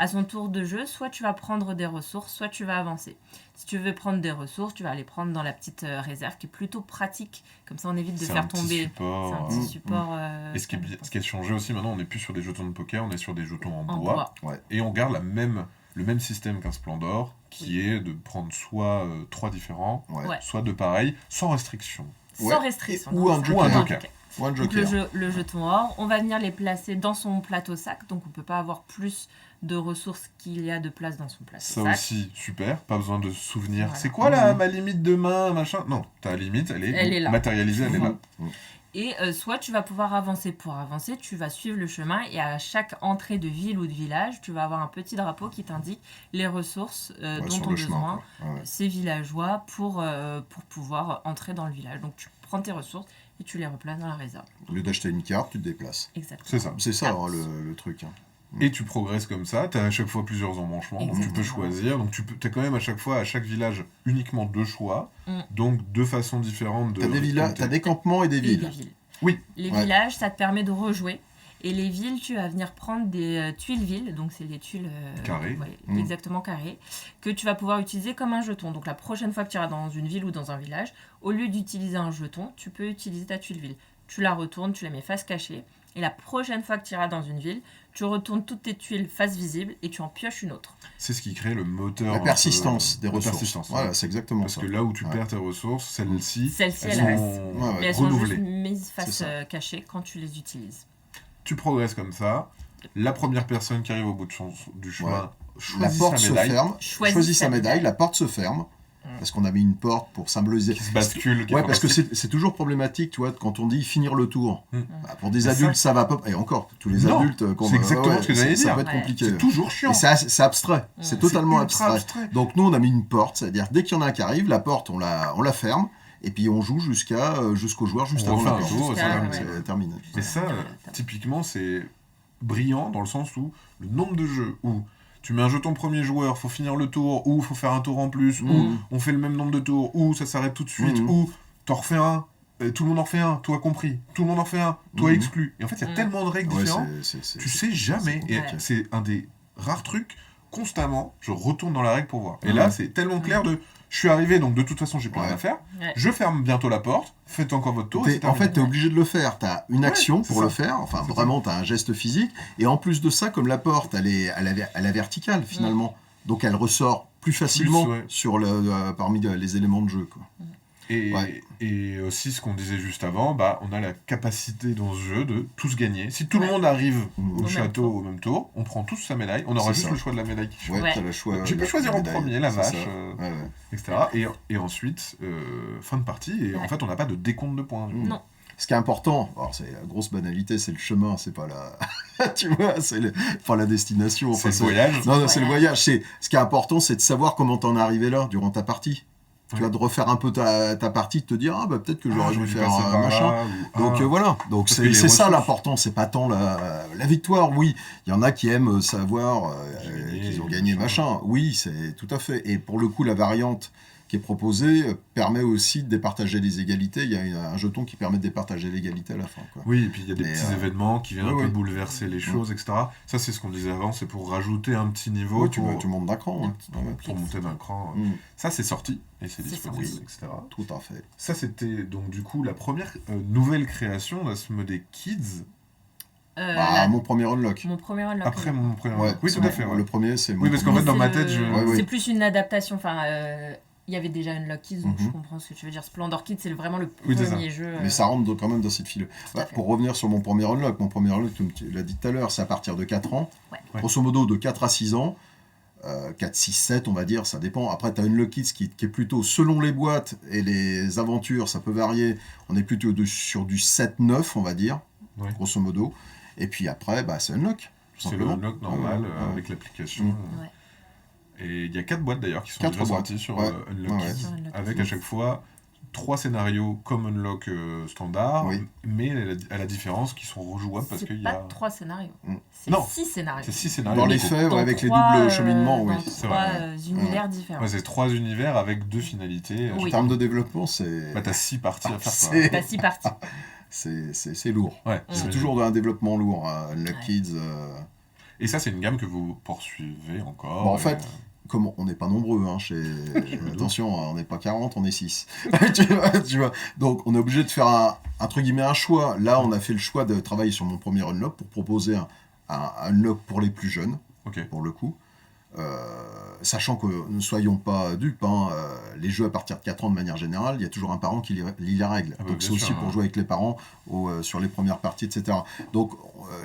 À son tour de jeu, soit tu vas prendre des ressources, soit tu vas avancer. Si tu veux prendre des ressources, tu vas les prendre dans la petite réserve qui est plutôt pratique. Comme ça, on évite de C'est faire un petit tomber. support. C'est un petit support. Et ce qui a changé aussi, maintenant, on n'est plus sur des jetons de poker, on est sur des jetons en en bois. bois. Et on garde le même système qu'un Splendor, qui est de prendre soit 3 différents, Ouais. Ouais. soit 2 pareils, sans restriction. Ouais. Sans restriction. Ou un ça. Ou un joker. joker. Ou un Donc joker. le jeton or, on va venir les placer dans son plateau sac, donc on peut pas avoir plus de ressources qu'il y a de place dans son plateau Ça sac. aussi, super, pas besoin de se souvenir. Voilà. C'est quoi ma limite de main, machin? Non, ta limite, elle est là. matérialisée, elle est là. Et soit tu vas pouvoir avancer. Pour avancer, tu vas suivre le chemin et à chaque entrée de ville ou de village, tu vas avoir un petit drapeau qui t'indique les ressources Ouais, dont sur ont le besoin chemin. Quoi. Ouais. ces villageois pour pouvoir entrer dans le village. Donc tu prends tes ressources et tu les replaces dans la réserve. Au lieu d'acheter une carte, tu te déplaces. Exactement. C'est ça. C'est ça Carte. hein, le truc. Hein. Et tu progresses comme ça, tu as à chaque fois plusieurs embranchements, donc tu peux Exactement. choisir. Donc tu as quand même à chaque fois, à chaque village, uniquement 2 choix, donc 2 façons différentes de... T'as des campements et des Et villes. des villes. Oui. Les Ouais. villages, ça te permet de rejouer. Et les villes, tu vas venir prendre des tuiles-villes, donc c'est des tuiles Carrées. ouais, Mm. exactement carrées, que tu vas pouvoir utiliser comme un jeton. Donc la prochaine fois que tu iras dans une ville ou dans un village, au lieu d'utiliser un jeton, tu peux utiliser ta tuile-ville. Tu la retournes, tu la mets face cachée, et la prochaine fois que tu iras dans une ville, tu retournes toutes tes tuiles face visible et tu en pioches une autre. C'est ce qui crée le moteur... La un persistance peu- des la ressources. persistance, Voilà, ouais. c'est exactement Parce ça. que là où tu Ouais. perds tes ressources, celles-ci, Celles-ci, elles elles restent. sont Ouais, ouais. Mais elles sont juste renouvelées. mises C'est face ça. cachée quand tu les utilises. Tu progresses comme ça. La première personne qui arrive au bout du chemin La choisit porte sa se médaille, ferme, Choisis choisit sa sa médaille, médaille. la porte se ferme, parce qu'on a mis une porte pour symboliser. qui se bascule. qui est Ouais, parce que fantastique. c'est toujours problématique, tu vois, quand on dit finir le tour. Mm. Bah, pour des Mais adultes, ça- ça va pas. Et encore, tous les Non, adultes. c'est exactement ce que j'allais Ça dire. peut être Ouais. compliqué. C'est toujours chiant. Et c'est abstrait. C'est Ouais. totalement C'est ultra abstrait. Donc nous, on a mis une porte, c'est-à-dire dès qu'il y en a un qui arrive, la porte, on la ferme, et puis on joue jusqu'au joueur juste On avant la refait un porte. tour, et c'est C'est terminé. terminé. Mais ça, typiquement, c'est brillant dans le sens où le nombre de jeux où tu mets un jeton premier joueur, faut finir le tour, ou faut faire un tour en plus, ou Mhm. on fait le même nombre de tours, ou ça s'arrête tout de suite, Mhm. ou t'en refais un, tout le monde en refait un, toi compris, tout le monde en refait un, toi Mhm. exclu. Et en fait, il y a Mhm. tellement de règles Ouais, différentes, tu sais jamais. Et compliqué. c'est un des rares trucs, constamment, je retourne dans la règle pour voir. Et là, c'est tellement clair de, je suis arrivé, donc de toute façon, j'ai plus rien Ouais. à faire, Ouais. je ferme bientôt la porte, faites encore votre tour, et c'est En terminé. fait, tu es obligé de le faire. Tu as une Ouais, action c'est pour ça. le faire. Enfin, C'est vraiment, tu as un geste physique. Et en plus de ça, comme la porte, elle est à la verticale, finalement. Donc, elle ressort plus facilement ouais. parmi les éléments de jeu. Quoi. Ouais. Et aussi, ce qu'on disait juste avant, bah, on a la capacité dans ce jeu de tous gagner. Si tout le monde arrive Mmh. au Au château même au même tour, on prend tous sa médaille. On aura C'est juste ça. le choix de la médaille qui choisit, Ouais, Ouais. t'as le choix. J'ai pu la choisir en médaille, premier, la c'est vache, ça. Ouais, ouais. etc. Et ensuite, fin de partie. Et en Ouais. fait, on n'a pas de décompte de points. Mmh. Non. Ce qui est important, alors c'est la grosse banalité, c'est le chemin, c'est pas la. Tu vois, pas la destination. C'est Enfin, le voyage. Non, non, c'est le voyage. Ce qui est important, c'est de savoir comment t'en es arrivé là durant ta partie. Tu Ouais. vois, de refaire un peu ta partie, de te dire, ah bah peut-être que j'aurais dû faire passer par machin. là, Donc voilà, donc Parce que les c'est ça ressources- l'important, c'est pas tant la victoire, oui. Il y en a qui aiment savoir Gagné, qu'ils ont gagné machin, oui, c'est tout à fait. Et pour le coup, la variante qui est proposée permet aussi de départager les égalités. Il y a un jeton qui permet de départager l'égalité à la fin, quoi. Oui, et puis il y a des Mais, petits événements qui viennent oui, un peu oui. bouleverser les choses, etc. Ça, c'est ce qu'on disait avant, c'est pour rajouter un petit niveau, Oui, tu pour, montes d'un cran. Ouais. Ouais, pour monter d'un cran. Mm, Ça, c'est sorti, et c'est C'est disponible, sorti. etc. tout à fait. Ça, c'était donc du coup la première nouvelle création d'Asmodee Kids, Bah, mon premier unlock. Mon premier unlock. après mon premier Ouais, Oui, tout à fait. Le Ouais. premier, c'est mon Oui, parce qu'en premier fait, dans ma C'est tête, le- Ouais, ouais. C'est plus une adaptation. Enfin, il y avait déjà Unlock Kids, donc Mhm. je comprends ce que tu veux dire. Splendor Kids, c'est vraiment le Oui, c'est ça. premier jeu. Mais ça rentre quand même dans cette file. à fait. Pour revenir sur mon premier unlock, comme tu l'as dit tout à l'heure, c'est à partir de 4 ans. Ouais. Ouais. Grosso modo, de 4 à 6 ans. 4, 6, 7, on va dire, ça dépend. Après, tu as Unlock Kids qui est plutôt, selon les boîtes et les aventures, ça peut varier. On est plutôt sur du 7, 9, on va dire, Ouais. grosso modo. Et puis après, bah, c'est Unlock, tout C'est le simplement. unlock normal Ouais, ouais. avec l'application. Mm. Ouais. Et il y a 4 boîtes d'ailleurs qui sont 4 déjà boîtes. sorties sur Ouais. Unlock Ouais, ouais. Kids, Sur Unlock avec Kids. à chaque fois 3 scénarios comme Unlock standard, Oui. mais à la différence qu'ils sont rejouables parce C'est qu'il y pas a 3 scénarios. Mm. C'est Non. 6 scénarios. c'est 6 scénarios. Dans les du coup. faits, ouais, Dans avec les trois, doubles cheminements, oui. dans c'est 3 vrai. univers différents. Ouais, c'est 3 univers avec 2 finalités. Oui. En termes de développement, c'est Bah, t'as 6 parties à faire. quoi. C'est- T'as 6 parties. c'est lourd. Ouais, C'est j'imagine. toujours un développement lourd, Unlock Ouais. Kids. Et ça, c'est une gamme que vous poursuivez encore. Bon, en et, fait, comme on n'est pas nombreux, hein, chez... me attention, on n'est pas 40, on est 6. tu vois. Donc on est obligé de faire entre guillemets un choix. Là, on a fait le choix de travailler sur mon premier unlock pour proposer un unlock pour les plus jeunes, Ok. pour le coup. Sachant que ne soyons pas dupes, hein, les jeux à partir de 4 ans de manière générale, il y a toujours un parent qui lit les règles. Ah bah, Donc bien c'est aussi sûr, pour hein. jouer avec les parents sur les premières parties, etc. Donc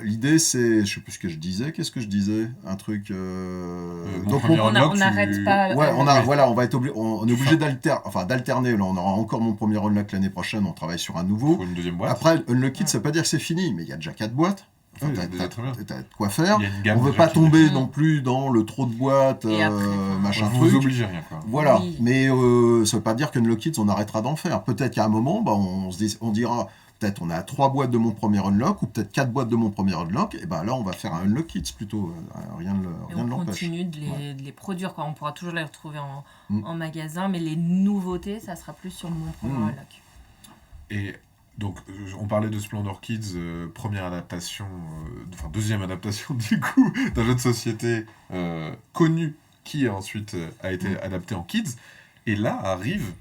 l'idée c'est, je sais plus ce que je disais, qu'est-ce que je disais, un truc. Mon Donc premier unlock, on n'arrête tu- pas. ouais, Oui. voilà, on va être on est obligé d'alterner. Là, on aura encore mon premier unlock l'année prochaine. On travaille sur un nouveau. Faut une deuxième boîte. Après, Unlock Kids, ça veut pas dire que c'est fini, mais il y a déjà 4 boîtes. Enfin, Oui, t'as déjà très bien. de quoi faire. Il y a une gamme On veut déjà pas qui- tomber Mm. non plus dans le trop de boîtes, Et après, enfin, machin Vous vous truc. obligez rien, quoi. Voilà, Oui. mais ça veut pas dire qu'Unlock Kids, on arrêtera d'en faire. Peut-être qu'à un moment, bah, on dira, peut-être on a 3 boîtes de mon premier unlock, ou peut-être 4 boîtes de mon premier unlock, et ben là, on va faire un Unlock Kids plutôt. Rien Et ne on l'empêche. continue de les produire. Quoi. On pourra toujours les retrouver Mm. en magasin, mais les nouveautés, ça sera plus sur mon premier Mm. unlock. Et donc, on parlait de Splendor Kids, première adaptation, enfin deuxième adaptation du coup, d'un jeu de société connu qui ensuite a été adapté en Kids. Et là arrive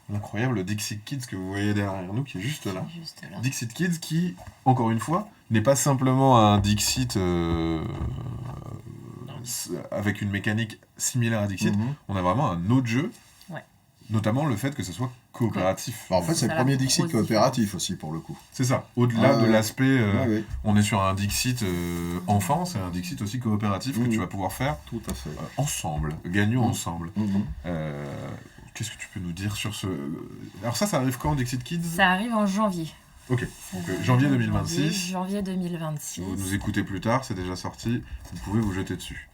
l'incroyable Dixit Kids que vous voyez derrière nous, qui est juste là. Juste là. Dixit Kids qui, encore une fois, n'est pas simplement un Dixit avec une mécanique similaire à Dixit. Mhm. On a vraiment un autre jeu, Ouais. notamment le fait que ce soit coopératif. Bah, en fait, c'est Ça le a premier la Dixit grosse coopératif aussi, pour le coup. C'est ça. Au-delà Ah, de ouais. l'aspect, Ouais, ouais, on est sur un Dixit enfant, c'est un Dixit aussi coopératif que Mhm. tu vas pouvoir faire tout à fait. ensemble, gagnons Mhm. ensemble. Mhm. Qu'est-ce que tu peux nous dire sur ce... Alors ça arrive quand, Dixit Kids? Ça arrive en janvier. Ok, Ça donc arrive janvier en 2026. Janvier Si 2026. vous nous écoutez plus tard, c'est déjà sorti, vous pouvez vous jeter dessus.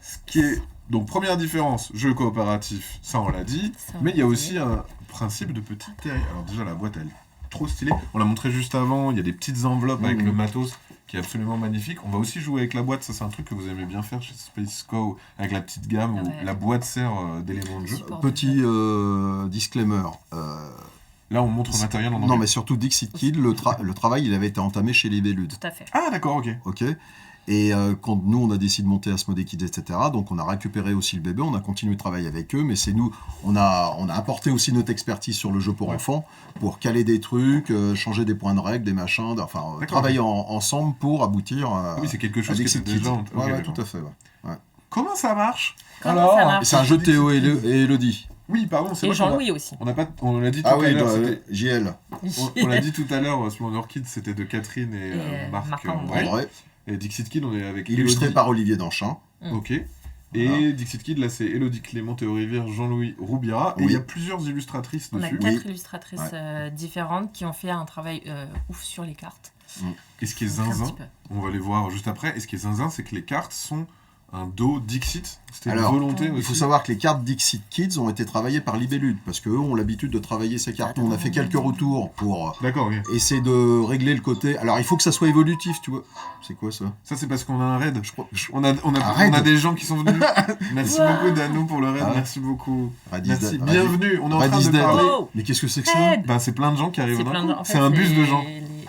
Ce qui est... Donc première différence, jeu coopératif, ça on l'a dit, Ça, on mais il y a l'a aussi un principe de petite taille. Alors déjà la boîte elle est trop stylée, on l'a montré juste avant, il y a des petites enveloppes avec Mhm. le matos qui est absolument magnifique. On va aussi jouer avec la boîte, ça c'est un truc que vous aimez bien faire chez Space Co, avec la petite gamme où Ouais. la boîte sert d'élément de jeu. Support Petit disclaimer. Là on montre le matériel en anglais. Non, mais surtout Dixit Kid, le travail, il avait été entamé chez les Béludes. Tout à fait. Ah d'accord, ok. Ok. Et quand nous, on a décidé de monter Asmodee Kids, etc., donc on a récupéré aussi le bébé, on a continué de travailler avec eux, mais c'est nous, on a apporté aussi notre expertise sur le jeu pour Ouais. enfants, pour caler des trucs, changer des points de règles, des machins, D'accord. travailler ensemble pour aboutir à, Ah oui, c'est quelque à chose qui Dixit était Kids. déjà... Ouais, Ok, ouais, d'accord. tout à fait. Ouais. Comment ça marche? Comment ça marche Et c'est un jeu de Théo et Elodie. Oui, pardon, c'est Et vrai qu'on a- Jean-Louis aussi. on l'a dit tout Ah à oui, l'heure, bah, c'était- JL. on l'a dit tout à l'heure, Splendor Kids, c'était de Catherine et, Marc Marc-André. André. André, Et Dixit Kid, on est avec illustré Élodie. par Olivier Danchin. Ok. Et Voilà. Dixit Kid, là, c'est Élodie Clément, Théo Rivière, Jean-Louis Roubira. Et Oui. il y a plusieurs illustratrices On a dessus. 4 Oui. illustratrices différentes qui ont fait un travail ouf sur les cartes. Et ce qui est On fait un zinzin, petit peu. on va les voir juste après, et ce qui est zinzin, c'est que les cartes sont un dos Dixit. C'était une Alors, volonté Il aussi. faut savoir que les cartes Dixit Kids ont été travaillées par Libellude, parce qu'eux ont l'habitude de travailler ces cartes. On a fait quelques retours pour D'accord, ok. essayer de régler le côté. Alors, il faut que ça soit évolutif, tu vois. C'est quoi ça? Ça, c'est parce qu'on a un raid. Je crois. On raid a des gens qui sont venus. Merci Wow. beaucoup, Dano, pour le raid. Ah. Merci beaucoup. Radis Merci. Dead. Bienvenue. On est en train Radis de Dead. parler. Oh, Mais qu'est-ce que c'est que ça? Raid. Bah, c'est plein de gens qui arrivent C'est d'un plein coup. de gens. En fait, C'est un bus de gens.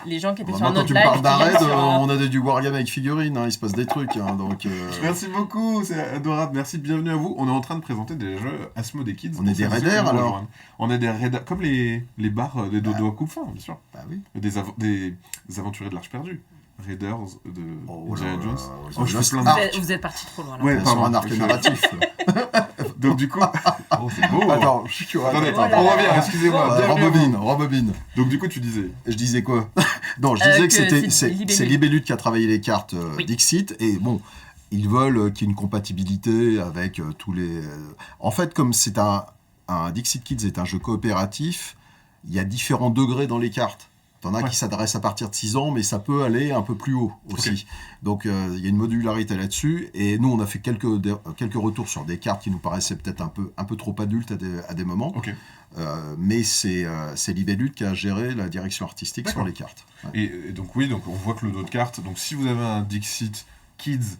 Les gens qui étaient sur Maintenant, un quand autre tu me live. parles d'un qui viennent raid, sur un- on a du Wargame avec figurines, hein, il se passe des trucs. Hein, donc, Merci beaucoup, c'est adorable. Merci, bienvenue à vous. On est en train de présenter des jeux Asmodee Kids. On est des Pour ceux qui raiders, nous alors. rejoignent. On est des raiders, comme les bars des dodo à coupe-fin, bien sûr. bah oui. Des aventuriers de l'Arche perdue. Raiders de Oh Indiana là Jones. là, Oh, je fais Lost plein de- Ark. Vous êtes partis trop loin là. Ouais, Sur pardon. un arc narratif. Donc du coup... Oh, c'est beau. Attends, je suis Attendez, Oh là on là. revient, excusez-moi. Ouais, bienvenue à vous. Rebobine. Donc du coup, tu disais... Je disais quoi? Non, je disais Que que c'était c'est c'est Libellude qui a travaillé les cartes Oui. Dixit et bon, ils veulent qu'il y ait une compatibilité avec tous les. En fait, comme c'est un Dixit Kids est un jeu coopératif, il y a différents degrés dans les cartes. T'en as Ouais. qui s'adressent à partir de 6 ans, mais ça peut aller un peu plus haut aussi. Ok. Donc il y a une modularité là-dessus. Et nous, on a fait quelques retours sur des cartes qui nous paraissaient peut-être un peu trop adultes à des moments. Ok. Mais c'est Libellude qui a géré la direction artistique D'accord. sur les cartes. Ouais. Et donc oui, donc on voit que le dos de carte. Donc si vous avez un Dixit Kids,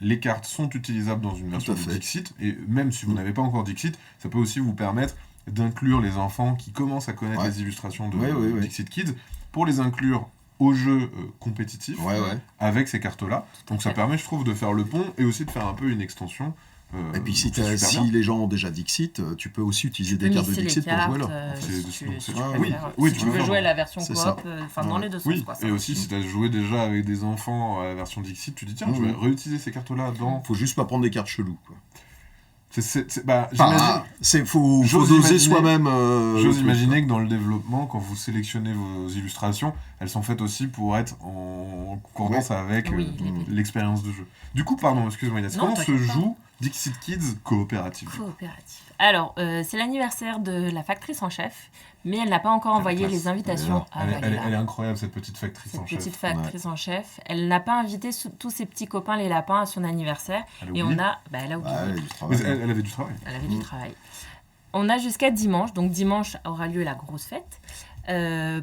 les cartes sont utilisables dans une version à de fait. Dixit. Et même si vous n'avez pas encore Dixit, ça peut aussi vous permettre d'inclure les enfants qui commencent à connaître Ouais. les illustrations de Ouais. Dixit Kids pour les inclure au jeu compétitif Ouais. avec ces cartes-là. Donc ça fait. permet, je trouve, de faire le pont et aussi de faire un peu une extension. Et puis si, c'est super bien. les gens ont déjà Dixit, tu peux aussi utiliser Tu des peux cartes de mixer les Dixit pour jouer cartes, là. C'est- si c'est- tu c'est- préfères. oui, oui, Si tu tu peux veux faire. jouer la version C'est coop, ça. enfin dans Ouais. les deux sens. Oui, quoi, ça et marche. aussi si tu as joué déjà avec des enfants à la version Dixit, tu dis tiens, je vais Mhm. réutiliser ces cartes-là dans... Faut juste pas prendre des cartes cheloues. Quoi. Bah, j'imagine... Enfin, faut J'ose doser imaginer- soi-même. J'ose le truc, imaginer que dans le développement, quand vous sélectionnez vos illustrations, elles sont faites aussi pour être en concordance avec Oui, l'expérience de jeu. Du coup, pardon, excuse-moi Inès, Non, comment se t'inquiète pas. joue Dixit Kids coopératif? Coopératif. Alors, c'est l'anniversaire de la factrice en chef, mais elle n'a pas encore envoyé classe. les invitations à Manuela. Elle est incroyable, cette petite factrice en Cette chef. petite factrice en chef. Elle n'a pas invité tous ses petits copains les lapins à son anniversaire. Elle a Et oublié. on a... Bah, elle a oublié. Ouais, du Mais travail. elle avait du travail. Elle avait du travail. On a jusqu'à dimanche. Donc dimanche aura lieu la grosse fête.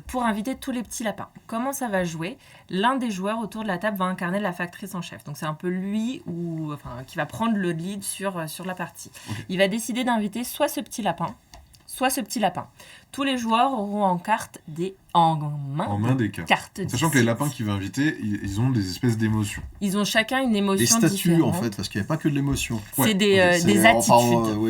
Pour inviter tous les petits lapins. Comment ça va jouer? L'un des joueurs autour de la table va incarner la factrice en chef. Donc c'est un peu lui qui va prendre le lead sur la partie. Ok. Il va décider d'inviter soit ce petit lapin, soit ce petit lapin. Tous les joueurs auront en main En main des cartes. cartes. Sachant que les Dixit. lapins qu'il va inviter, ils ont des espèces d'émotions. Ils ont chacun une Des émotion statuts différente. en fait, parce qu'il n'y a pas que de l'émotion. C'est Ouais, des attitudes.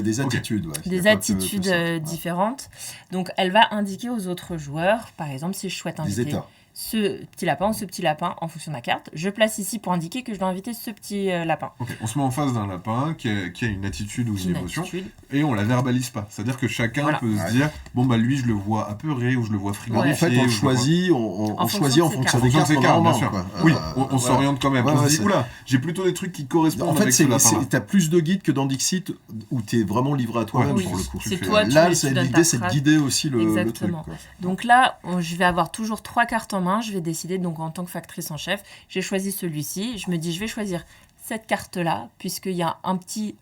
Des attitudes. Ouais. Il y a Des pas que attitudes ça. Ouais. différentes. Donc, elle va indiquer aux autres joueurs, par exemple, si je souhaite Des inviter états. ce petit lapin ou ce petit lapin en fonction de ma carte, je place ici pour indiquer que je dois inviter ce petit lapin. Ok, on se met en face d'un lapin qui a une attitude ou une Une émotion attitude. et on la verbalise pas. C'est-à-dire que chacun Voilà. peut se Ouais. dire bon bah lui je le vois apeuré ou je le vois En frigorifié. fait, on ou je le choisit, En on choisit en fonction fonction des vois- en fonction de ses cartes qu'on a cartes, en bien main. sûr. quoi. Oui, on Voilà. s'oriente quand même. Ouais, on ouais, se dit c'est- oula, j'ai plutôt des trucs qui correspondent En fait, avec ce lapin-là. t'as plus de guides que dans Dixit où t'es vraiment livré à toi-même Ouais, pour oui, le coup. tu c'est fais- toi, Là, tu donnes l'idée, ta c'est de phrase. guider aussi le truc. Exactement. Quoi. Donc là, je vais avoir toujours 3 cartes en main. Je vais décider, donc en tant que factrice en chef, j'ai choisi celui-ci. Je me dis, je vais choisir cette carte-là, puisqu'il y a un petit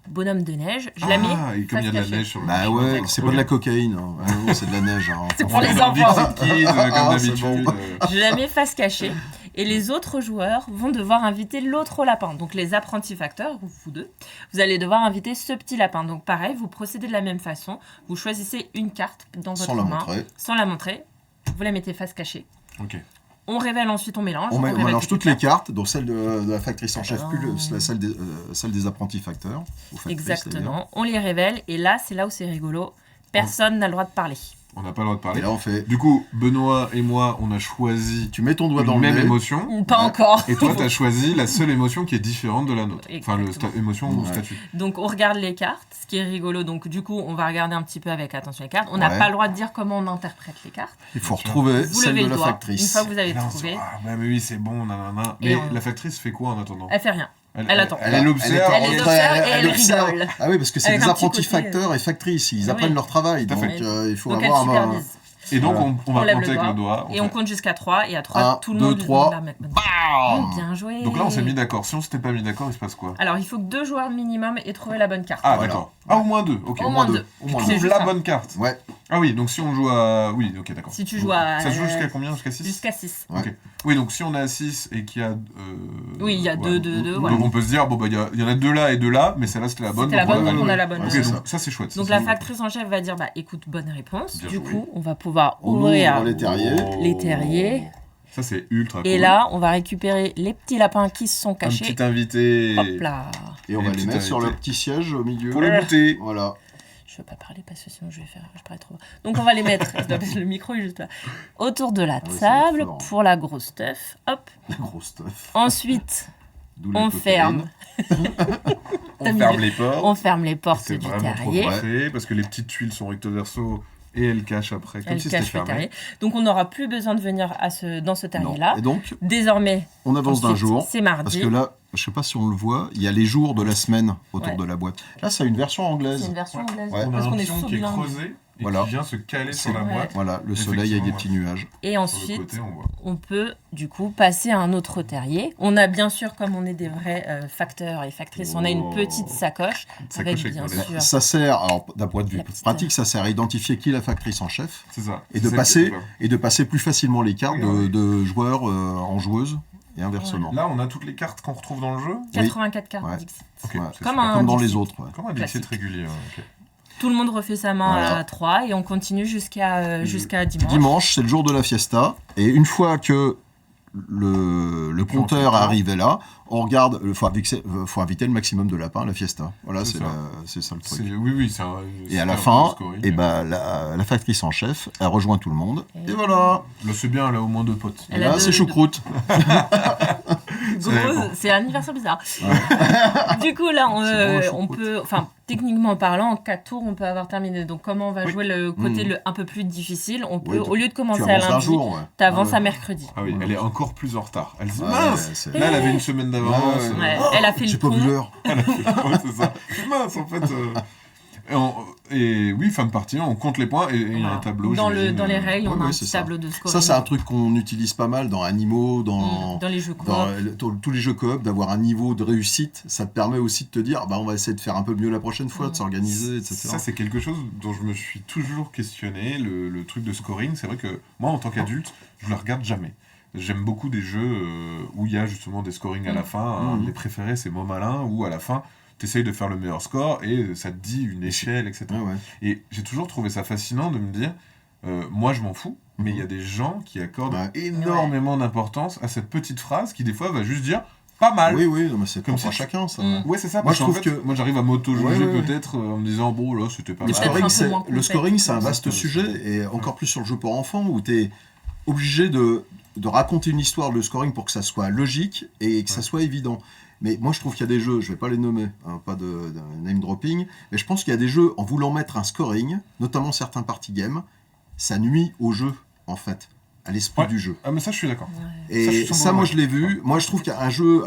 bonhomme de neige. Je la mets. Et comme il y a de la face neige cachée. sur le Bah chemin. ouais, c'est pas de la cocaïne, hein. Ah non, c'est de la neige. Hein. C'est pour les On est dans enfants. Dixit Kids, comme Ah, c'est d'habitude. bon. Je la mets face cachée. Et les autres joueurs vont devoir inviter l'autre lapin. Donc les apprentis facteurs, vous deux, vous allez devoir inviter ce petit lapin. Donc pareil, vous procédez de la même façon. Vous choisissez une carte dans votre Sans la main. montrer. Sans la montrer. Vous la mettez face cachée. Ok. On révèle ensuite, on mélange. On révèle mélange toutes les cartes, donc celle de la factrice en chef, Ah. plus celle des apprentis facteurs. Ou factrices, d'ailleurs. Exactement. On les révèle. Et là, c'est là où c'est rigolo. Personne n'a le droit de parler. On n'a pas le droit de Et parler. là, on fait. Du coup, Benoît et moi, on a choisi Tu mets ton doigt une dans le même nez. émotion. Pas Ouais. encore. Et toi, t'as choisi la seule émotion qui est différente de la nôtre. Enfin, Exactement. émotion ou Ouais. statut. Donc on regarde les cartes, ce qui est rigolo. Donc du coup, on va regarder un petit peu avec attention les cartes. On n'a Ouais. pas le droit de dire comment on interprète les cartes. Il faut Bien sûr. retrouver Vous celle levez de le la doigt. Une factrice. fois que vous avez Et là, on se dit, trouvé, ah, bah oui, c'est bon, nanana. Et Mais on- la factrice fait quoi en attendant elle fait rien. Elle attend. Elle observe. Elle les observe et elle observe. rigole. Ah oui, parce que c'est Avec des un petit apprentis côté, facteurs et factrices. Ils oui. apprennent leur travail. Tout à Donc fait. il faut Donc elle avoir un. supervise. Et donc, Voilà. on va On lève compter le avec le doigt. doigt. Et on compte jusqu'à 3. Et à 3, Un, tout le deux, monde trois. la met. Bam Bien joué. Donc là, on s'est mis d'accord. Si on s'était pas mis d'accord, il se passe quoi? Alors il faut que 2 joueurs minimum aient trouvé la bonne carte. Ah, Voilà. d'accord. Ah, au moins 2. Ok. Au moins 2. Au moins On C'est deux. trouve juste la ça. bonne carte. Ouais. Ah oui, donc si on joue à... Oui, ok, d'accord. Si tu joues à... Ça se joue jusqu'à combien? Jusqu'à 6? Jusqu'à 6. Ouais. Ok. Oui, donc si on est à 6 et qu'il y a... Oui, il y a ouais. 2, Donc voilà. on peut se dire, bon, bah, il y en a 2 là et 2 là, mais celle-là, c'était la bonne. C'était la donc on bonne, la donc on valide. a la bonne. Ouais, Ok, c'est donc ça, c'est chouette. Donc Ça, la c'est factrice en chef va dire, bah écoute, bonne réponse. Bien Du joué. coup, on va pouvoir On ouvrir ouvre les terriers. les terriers. Ça, c'est ultra cool. Et là, on va récupérer les petits lapins qui se sont un cachés. petit invité. Hop là. Et on Les va les petites mettre sur le invités. petit siège au milieu. Pour les goûter. Voilà. Je veux pas parler parce que sinon je parais trop. Donc on va les mettre, parce que le micro est juste là, autour de la Ah oui, ça va être table fort. pour la grosse stuff. Hop. La grosse stuff. Ensuite, D'où la on cocaïne. ferme. On T'as ferme mis- les portes. On ferme les portes C'est du vraiment trop terrier. bien fait parce que les petites tuiles sont recto verso et elles cachent après, comme Elle si c'était cache le fermé. terrier. Donc on n'aura plus besoin de venir dans ce Non. terrier-là. Et donc, Désormais, on avance d'un ensuite, jour. c'est Parce mardi. que là, je sais pas si on le voit, il y a les jours de la semaine autour Ouais. de la boîte. Là, ça a une version C'est anglaise. une version anglaise. Ouais. On a Parce un qu'on est pion sous qui est bilingue. creusé et Voilà. qui vient se caler sur la Ouais. boîte. Voilà, le soleil avec des Effectivement, petits nuages. Et Sur le ensuite, côté, on voit. on peut du coup passer à un autre terrier. On a bien sûr, comme on est des vrais facteurs et factrices, on a une Oh. petite sacoche Sacoche avec avec bien molette. sûr. Ça sert, alors d'un point de vue La petite- pratique, ça sert à identifier qui est la factrice en chef C'est ça. et C'est de ça passer qui est et de passer plus facilement les cartes Oui, de joueurs en joueuses et inversement. Là, on a toutes les cartes qu'on retrouve dans le jeu. 84 cartes Ouais. Dixit. Ok, Ouais. c'est Comme super. un Comme dans les Dixit. autres. Ouais. Comme un Dixit classique. régulier. Ok. Tout le monde refait sa main Voilà. à 3 et on continue jusqu'à dimanche. Dimanche, c'est le jour de la fiesta et une fois que le compteur est arrivé là, on regarde, faut inviter le maximum de lapins à la fiesta. Voilà, C'est c'est ça le truc. Oui, c'est un. Et à c'est la un fin, scoring. et ben, la factrice en chef, elle rejoint tout le monde. Et- Et voilà. Là, c'est bien, elle a au moins 2 potes. Et Elle a là, deux- c'est choucroute. Grosse, c'est un anniversaire bizarre. du coup, là, C'est bon, la on choucroute. peut, enfin, techniquement parlant, en 4 tours, on peut avoir terminé. Donc, comment on va Oui. jouer le côté Mhm. un peu plus difficile, on peut, Oui, au lieu de Tu commencer à avances un lundi, jour, ouais. t'avances Ah à ouais. mercredi. Ah oui, Ouais. elle est encore plus en retard. Elle se dit, Ouais, mince c'est- Là, elle avait une semaine d'avance. Ouais, Ouais, elle a fait J'ai le pas pont. vu l'heure. Ouais, c'est ça. Mince, en fait. Et oui, fin de partie, on compte les points et il y a Voilà. un tableau. Dans j'imagine, les règles, ouais, on a ouais, un c'est petit ça. tableau de scoring. Ça, c'est un truc qu'on utilise pas mal dans Animaux, dans Dans les jeux coop. tous les jeux coop, d'avoir un niveau de réussite. Ça te permet aussi de te dire, bah, on va essayer de faire un peu mieux la prochaine fois, de s'organiser, etc. Ça, c'est quelque chose dont je me suis toujours questionné, le truc de scoring. C'est vrai que moi, en tant qu'adulte, je le regarde jamais. J'aime beaucoup des jeux où il y a justement des scorings à la fin. Un de mes préférés, c'est Mot Malin, où à la fin, tu essayes de faire le meilleur score et ça te dit une échelle, etc. Ouais, ouais. Et j'ai toujours trouvé ça fascinant de me dire, moi je m'en fous, mais il y a des gens qui accordent Ouais. énormément d'importance à cette petite phrase qui des fois va juste dire pas mal. Oui, oui, non, mais c'est Comme propre à si- chacun, ça. Mm. Ouais, c'est ça. Moi, Parce je qu'en trouve fait, que- moi j'arrive à m'auto-juger Ouais, ouais. peut-être en me disant, bon là c'était pas Le mal. Peut-être un scoring, peu c'est, moins le complexe. scoring, c'est un Ça, vaste c'est- sujet, et encore plus sur le jeu pour enfants, où tu es obligé de raconter une histoire de scoring pour que ça soit logique et que ça Ouais. soit évident. Mais moi, je trouve qu'il y a des jeux, je vais pas les nommer, hein, pas de name dropping, mais je pense qu'il y a des jeux, en voulant mettre un scoring, notamment certains party games, ça nuit au jeu, en fait, à l'esprit Ouais. du jeu. Ah mais ça je suis d'accord. Ouais. Et Ça, je suis ça, totalement moi, je l'ai d'accord. vu. Moi, je trouve qu'il y a un jeu,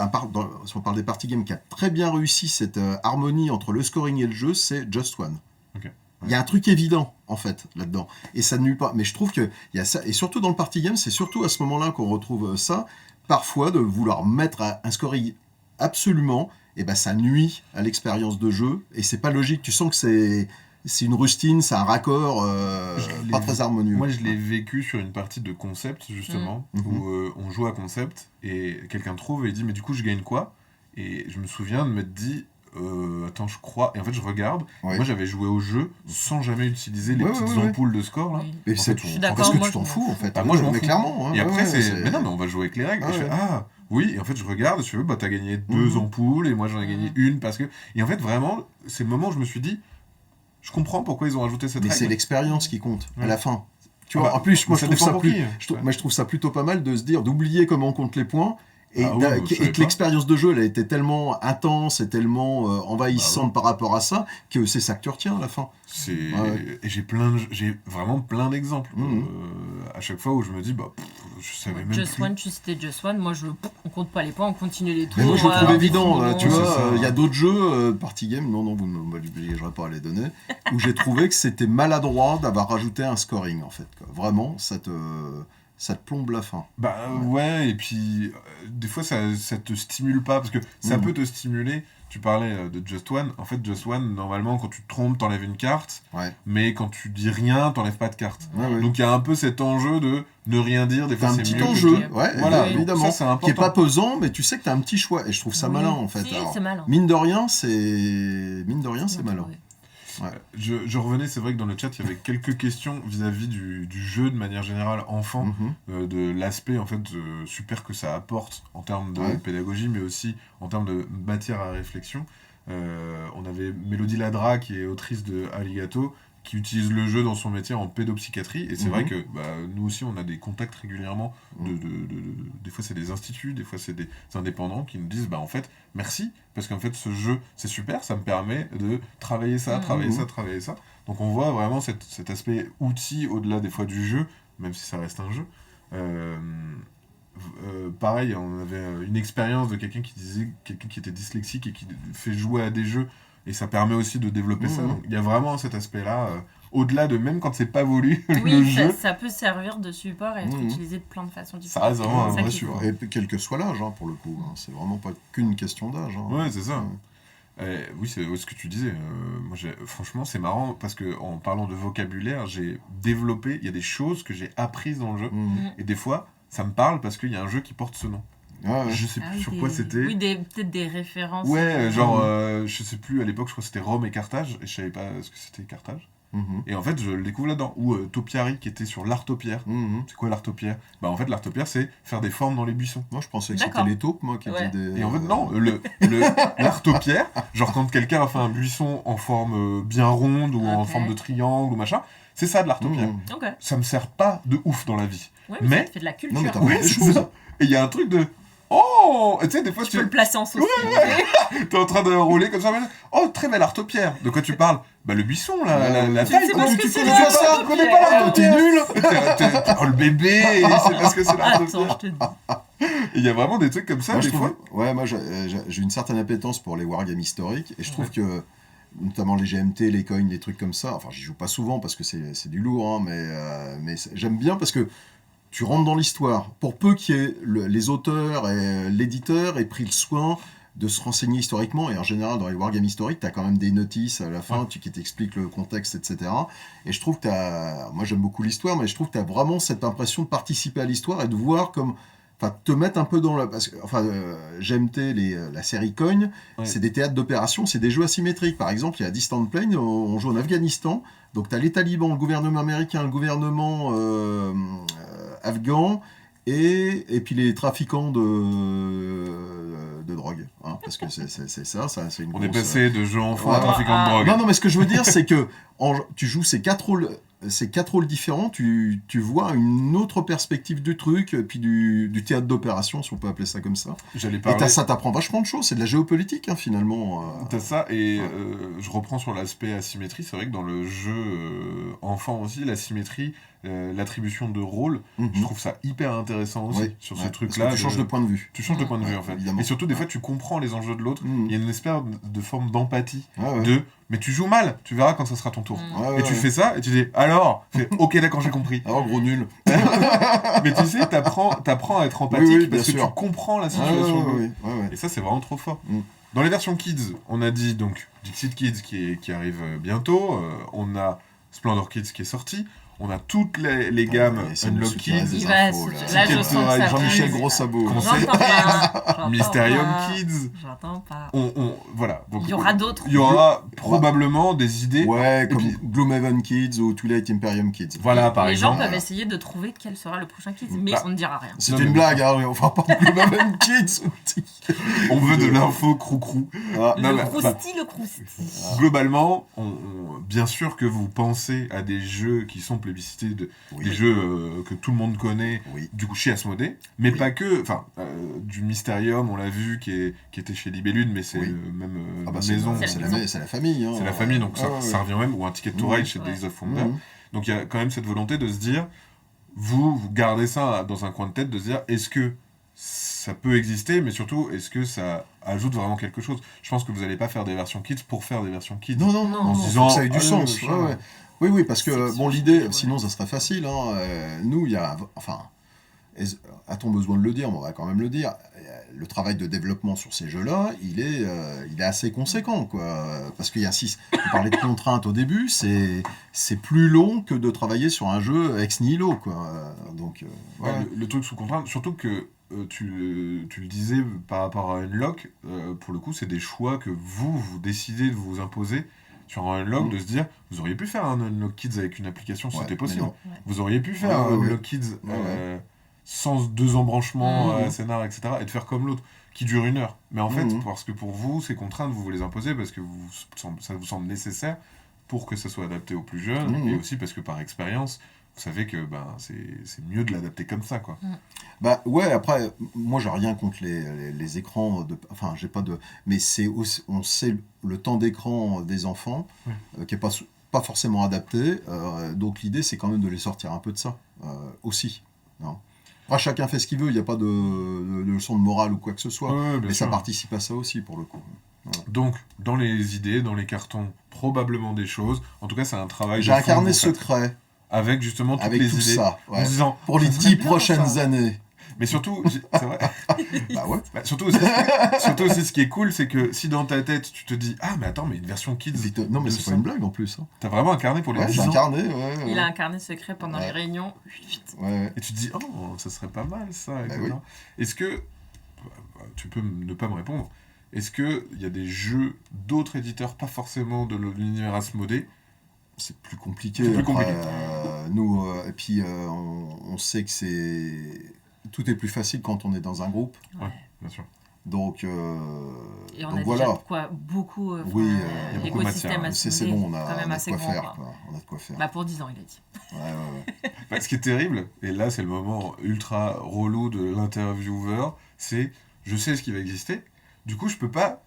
si on parle des party games, qui a très bien réussi cette harmonie entre le scoring et le jeu, c'est Just One. Ok. Il y a un truc évident, en fait, là-dedans. Et ça ne nuit pas. Mais je trouve qu'il y a ça. Et surtout dans le party game, c'est surtout à ce moment-là qu'on retrouve ça. Parfois, de vouloir mettre un scoring absolument, et ben ça nuit à l'expérience de jeu. Et c'est pas logique. Tu sens que c'est une rustine, c'est un raccord Je l'ai pas vu. très harmonieux. Moi je l'ai vécu sur une partie de concept justement, Mhm. où on joue à concept et quelqu'un trouve et il dit mais du coup je gagne quoi? Et je me souviens de m'être dit attends je crois, et en fait je regarde, Ouais. moi j'avais joué au jeu sans jamais utiliser les Ouais, petites ouais, ouais. ampoules de score là. Oui. Mais En c'est fait, tout. je suis d'accord, Parce que moi, tu t'en je fous, m'en en fait. Bah, moi je m'en mais fous. clairement. hein, Et après ouais, c'est mais non mais on va jouer avec les règles. Ah Et je fais ouais. ah oui, et en fait je regarde, si tu veux, bah t'as gagné 2 Mhm. ampoules et moi j'en ai gagné une parce que. Et en fait vraiment, c'est le moment où je me suis dit, je comprends pourquoi ils ont rajouté cette Mais règle. c'est l'expérience qui compte, à Ouais. la fin. Tu Ah vois, bah, en plus, moi, ça je trouve dépend ça pour plus... qui. Moi, je trouve ça plutôt pas mal de se dire, d'oublier comment on compte les points, et, Ah oui, je savais et que pas. l'expérience de jeu, elle a été tellement intense et tellement envahissante Bah par rapport à ça, que c'est ça que tu retiens à la fin. C'est Ouais. et j'ai vraiment plein d'exemples Mhm. à chaque fois où je me dis je savais même Just plus. One, tu citais Just One, moi on compte pas les points, on continue les tours. Mais moi, je le trouve Ah, évident, là, tu oui, vois, c'est ça. il y a d'autres jeux, Party Game, non, vous ne m'obligerez pas à les donner, où j'ai trouvé que c'était maladroit d'avoir rajouté un scoring, en fait. Quoi. Vraiment, ça te plombe la fin. Ouais, et puis des fois ça te stimule pas parce que ça Mhm. peut te stimuler. Tu parlais de Just One. En fait, Just One, normalement, quand tu te trompes, t'enlèves une carte, Ouais. mais quand tu dis rien, t'enlèves pas de carte. Ouais, ouais. Donc il y a un peu cet enjeu de ne rien dire. Des T'as fois, un c'est petit mieux que enjeu, de- ouais, Voilà, Oui. donc évidemment, ça c'est important. qui est pas pesant, mais tu sais que t'as un petit choix, et je trouve ça Oui. malin, en fait. Si, Alors, c'est malin. mine de rien, c'est malin. Ouais. Je revenais, c'est vrai que dans le chat, il y avait quelques questions vis-à-vis du jeu de manière générale enfant, Mhm. de l'aspect en fait super que ça apporte en termes de Ouais. pédagogie, mais aussi en termes de matière à réflexion. On avait Mélodie Ladra, qui est autrice de Alligato, qui utilise le jeu dans son métier en pédopsychiatrie, et c'est Mhm. vrai que nous aussi, on a des contacts régulièrement, des fois c'est des instituts, des fois c'est des indépendants qui nous disent, en fait, merci, parce qu'en fait ce jeu, c'est super, ça me permet de travailler ça, Mhm. travailler ça, travailler ça. Donc on voit vraiment cet aspect outil au-delà des fois du jeu, même si ça reste un jeu. Pareil, on avait une expérience de quelqu'un qui était dyslexique et qui fait jouer à des jeux, et ça permet aussi de développer ça. Mhm. Donc il y a vraiment cet aspect-là, au-delà de même quand c'est pas voulu, le Oui, jeu, ça peut servir de support et être Mhm. utilisé de plein de façons ça différentes. reste vraiment C'est un ça vrai qui est support. cool. Et puis, quel que soit l'âge, pour le coup. C'est vraiment pas qu'une question d'âge. Ouais, c'est ça. Ouais. Oui, c'est ce que tu disais. Moi, franchement, c'est marrant parce que en parlant de vocabulaire, j'ai développé. Il y a des choses que j'ai apprises dans le jeu, Mhm. et des fois, ça me parle parce qu'il y a un jeu qui porte ce nom. Ouais, ouais. Je sais Ah plus oui, sur quoi c'était. Oui, peut-être des références. Ouais, genre, Mhm. je sais plus, à l'époque, je crois que c'était Rome et Carthage, et je savais pas ce que c'était Carthage. Mhm. Et en fait, je le découvre là-dedans. Ou Topiary, qui était sur l'artopière. Mhm. C'est quoi l'artopière? En fait, l'artopière, c'est faire des formes dans les buissons. Moi, je pensais que c'était D'accord. les taupes, moi, qui Ouais. étaient des... Et en fait, non, l'artopière, genre quand quelqu'un a fait un buisson en forme bien ronde, ou en Ok. forme de triangle, ou machin, c'est ça de l'artopière. Mhm. Ok. Ça me sert pas de ouf dans la vie. Ouais, Mais- ça te fait de la culture. Non, mais t'as Ouais, appris des c'est choses. ça. Et il y a un truc de... Oh! Et tu sais, des fois, Tu peux le placer en sauce. t'es en train de rouler comme ça. Mais... Oh, très belle artopière. De quoi tu parles? Le buisson, la Tu taille. sais quoi. pas ce Tu que c'est, connais la pas ça, tu connais pas artopière. l'artopière. T'es nul. Oh, le bébé, c'est parce que c'est Attends, l'artopière. je te dis. Il y a vraiment des trucs comme ça, Moi, des je trouve, fois. ouais, moi j'ai une certaine appétence pour les wargames historiques et je trouve que notamment les GMT, les coins, les trucs comme ça, enfin j'y joue pas souvent parce que c'est du lourd, hein, mais j'aime bien parce que tu rentres dans l'histoire. Pour peu qu'il y ait les auteurs et l'éditeur aient pris le soin de se renseigner historiquement, et en général dans les wargames historiques, tu as quand même des notices à la fin Ouais. qui t'expliquent le contexte, etc. Et je trouve que moi j'aime beaucoup l'histoire, mais je trouve que tu as vraiment cette impression de participer à l'histoire et de voir comme... Enfin, te mettre un peu dans la... Parce que, GMT, la série Coin, Ouais. c'est des théâtres d'opération, c'est des jeux asymétriques. Par exemple, il y a Distant Plain, on joue en Afghanistan, donc tu as les talibans, le gouvernement américain, le gouvernement afghan, et puis les trafiquants de drogue. Hein, parce que c'est ça, c'est une On est grosse... passé de jeu enfant Ouais. à trafiquant de drogue. Non, non, mais ce que je veux dire, c'est que tu joues ces quatre rôles différents, tu vois une autre perspective du truc, puis du théâtre d'opération, si on peut appeler ça comme ça. J'allais Et parler. ça t'apprend vachement de choses, c'est de la géopolitique, hein, finalement. T'as ça, et Ouais. je reprends sur l'aspect asymétrie. C'est vrai que dans le jeu enfant aussi, l'asymétrie, l'attribution de rôle, Mhm. je trouve ça hyper intéressant aussi, Oui, sur ouais, ce parce truc-là. que tu changes de point de vue. Tu changes de point de vue, Ouais, en fait. évidemment. Et surtout, des Ouais. fois, tu comprends les enjeux de l'autre. Mhm. Il y a une espèce de forme d'empathie. Ouais, ouais. Mais tu joues mal, tu verras quand ça sera ton tour. Mm. Ouais, ouais, Et tu ouais. fais ça, et tu dis, alors ok, d'accord, j'ai compris. Alors, gros nul. Mais tu sais, t'apprends à être empathique Oui, oui, bien parce que sûr. tu comprends la Ouais, situation de l'autre. ouais. Et ça, c'est vraiment trop fort. Mm. Dans les versions Kids, on a dit donc Dixit Kids qui arrive bientôt. On a Splendor Kids qui est sorti. on a toutes les gammes c'est Unlock le soutien Kids, des Il va infos, se- là. là, je sens que ça Jean-Michel brise. Gros Sabot. Conseil- J'entends pas. J'entends Mysterium pas. Kids. J'entends pas. Voilà. Donc, Il y aura d'autres. Il y aura probablement des idées. Ouais, Et comme puis- Gloomhaven Kids ou Twilight Imperium Kids. Voilà, par Les exemple. gens peuvent essayer de trouver quel sera le prochain Kids, mais Bah, on ne dira rien. C'est Non, une mais- blague, hein, on va pas de Gloomhaven Kids. On veut de l'info crou-crou. Ah, Non, Le mais- crousti, le crousti. Globalement, bien sûr que vous pensez à des jeux qui sont plébiscités, oui, des jeux que tout le monde connaît, oui. du coup chez Asmodée, mais Oui. pas que. Enfin, du Mysterium, on l'a vu, qui était chez Libellune, mais c'est Oui. même Ah bah, maison. C'est la maison. c'est la famille. Hein. C'est la famille, donc ça, Ah, ouais. ça revient même, ou un Ticket to Mhm. Ride chez Ouais. Days of Wonder. Mhm. Donc il y a quand même cette volonté de se dire, vous gardez ça dans un coin de tête, de se dire, est-ce que ça peut exister, mais surtout, est-ce que ça ajoute vraiment quelque chose? Je pense que vous n'allez pas faire des versions kids pour faire des versions kids. Non, Non, en non. se disant, ça ait du Ah, sens. le Ouais, machin. ouais. Oui, parce que, C'est bon, sûr, l'idée, ouais. sinon, ça serait facile. Hein. Nous, il y a. Enfin, a-t-on besoin de le dire? On va quand même le dire. Le travail de développement sur ces jeux-là, il est assez conséquent, quoi. Parce qu'il y a on parlait de contraintes au début, c'est plus long que de travailler sur un jeu ex nihilo, quoi. Donc, Ouais, voilà. le truc sous contrainte, surtout que tu le disais par rapport à Unlock, pour le coup, c'est des choix que vous décidez de vous imposer sur un Unlock, Mm. de se dire, vous auriez pu faire un Unlock Kids avec une application si Ouais, c'était mais possible. non. Vous auriez pu faire Ouais, un ouais, Unlock Kids Ouais, sans 2 embranchements, Mhm. scénar, etc. et de faire comme l'autre, qui dure 1 heure. Mais en fait, Mhm. parce que pour vous, ces contraintes, vous les imposez parce que ça vous semble nécessaire pour que ça soit adapté aux plus jeunes, Mhm. et aussi parce que par expérience, vous savez que c'est mieux de l'adapter comme ça, quoi. Bah ouais, après, moi j'ai rien contre les écrans, enfin j'ai pas de... Mais on sait le temps d'écran des enfants, Ouais. qui est pas forcément adapté, donc l'idée c'est quand même de les sortir un peu de ça, aussi. Non. Après, chacun fait ce qu'il veut, il n'y a pas de leçon de morale ou quoi que ce soit, Ouais, bien mais ça sûr. participe à ça aussi pour le coup. Donc, dans les idées, dans les cartons, probablement des choses. En tout cas, c'est un travail J'ai de un fond carnet que vous faites, secret avec justement toutes avec les tout idées. ça, En ouais. se disant, Pour les ça serait 10 bien, prochaines ça. années. Mais surtout, c'est vrai. Bah ouais. Bah, surtout aussi, ce qui est cool, c'est que si dans ta tête, tu te dis, ah, mais attends, mais une version kids, Non mais de c'est ça. pas une blague en plus. Hein. T'as vraiment un carnet pour les Ouais, 10 j'ai un ans. carnet, ouais. Il a un carnet secret pendant Ouais. les réunions. Ouais. Et tu te dis, oh, ça serait pas mal ça, etc. oui. Est-ce que, tu peux ne pas me répondre, est-ce qu'il y a des jeux d'autres éditeurs, pas forcément de l'univers Asmodée? C'est plus compliqué. C'est plus après, compliqué. Nous, et puis on sait que tout est plus facile quand on est dans un groupe. Ouais. Bien sûr. Donc, Et on donc a voilà. déjà beaucoup. Oui, il y a beaucoup de l'écosystème matière. C'est Asmodée bon, on est a, quand on même a de assez quoi grand. faire. quoi. Quoi. On a de quoi faire. Bah pour 10 ans, il a dit. Ouais. Bah, ce qui est terrible, et là c'est le moment ultra relou de l'intervieweur, c'est je sais ce qui va exister, du coup je peux pas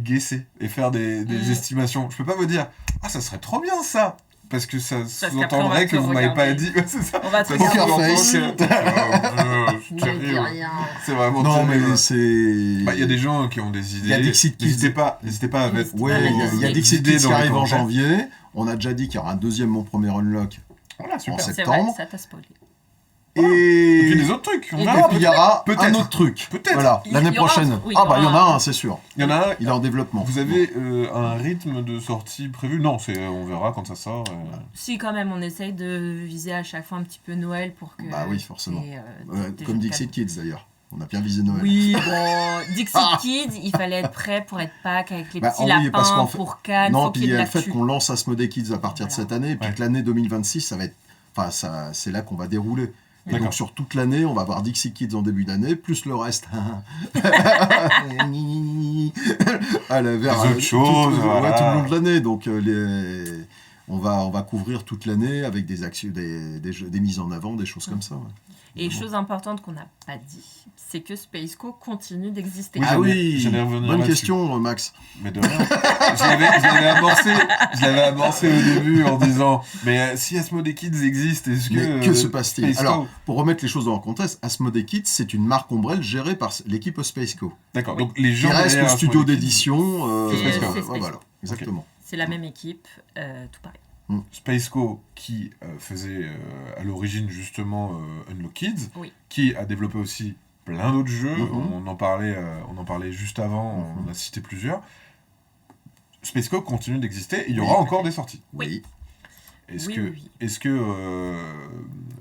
guesser et faire des estimations. Je peux pas me dire ah ça serait trop bien ça, parce que ça qu'après, on va sous-entendrait te que vous m'avez pas regarder. dit. Ouais, c'est ça. On va te Ça Poker regarder. face. C'est Ne dis terrible. rien. C'est vraiment Non, terrible. mais c'est. Bah, il y a des gens qui ont des idées. Il y a Dixit Kids. N'hésitez pas à mettre Ouais, il y a des Dixit idées Kids qui dans les arrive en commentaires. janvier. On a déjà dit qu'il y aura un deuxième Mon Premier Unlock Voilà, en super. C'est vrai, septembre. ça t'a spoilé. Et puis Et des autres trucs. On Et verra. puis il y aura Peut-être. un autre truc. Peut-être. Voilà, Il l'année y aura un prochaine. truc, oui, Ah il y bah il y en aura a un. un, c'est sûr. Il y en a un. Il est en développement. Vous avez un rythme de sortie prévu? Non, on verra quand ça sort. Si, quand même, on essaye de viser à chaque fois un petit peu Noël pour que. Bah oui, forcément. t'aies, des Comme jeux de Dixit cadeaux. Kids d'ailleurs. On a bien visé Noël. Oui, bon, Dixit Kids, il fallait être prêt pour être Pâques avec les Bah, petits oui, parce lapins qu'en fait- pour Cannes, Non, faut puis qu'il y il y ait a de le fait l'actu. qu'on lance Asmodée Kids à partir de Voilà. cette année, et puis Ouais. que l'année 2026, ça va être. Enfin, c'est là qu'on va dérouler. Et D'accord. donc sur toute l'année, on va avoir Dixit Kids en début d'année, plus le reste. Allez, vers Les autres choses, tout, voilà. ouais, tout le long de l'année. Donc on va couvrir toute l'année avec des actions, des mises en avant, des choses comme ça. Ouais. Et chose importante qu'on n'a pas dit, c'est que Spaceco continue d'exister. Oui, Ah j'allais- oui, j'allais revenir bonne là-dessus. question, Max. Mais de rien. Je l'avais amorcé au début en disant mais si Asmodée Kids existe, est-ce que. Mais que se passe-t-il? Spaceco- Alors, pour remettre les choses dans leur contexte, Asmodée Kids, c'est une marque ombrelle gérée par l'équipe Spaceco. D'accord, Oui. donc les Qui gens. reste le derrière studio Asmodée Kids- d'édition. C'est Spaceco. Spaceco. Voilà, exactement. C'est la même équipe, tout pareil. Spaceco qui faisait à l'origine justement Unlock Kids, Oui. qui a développé aussi plein d'autres jeux. Mhm. On en parlait juste avant, on a cité plusieurs. Spaceco continue d'exister et il y aura Oui. encore des sorties. Oui. Est-ce Oui, que, oui, oui. est-ce que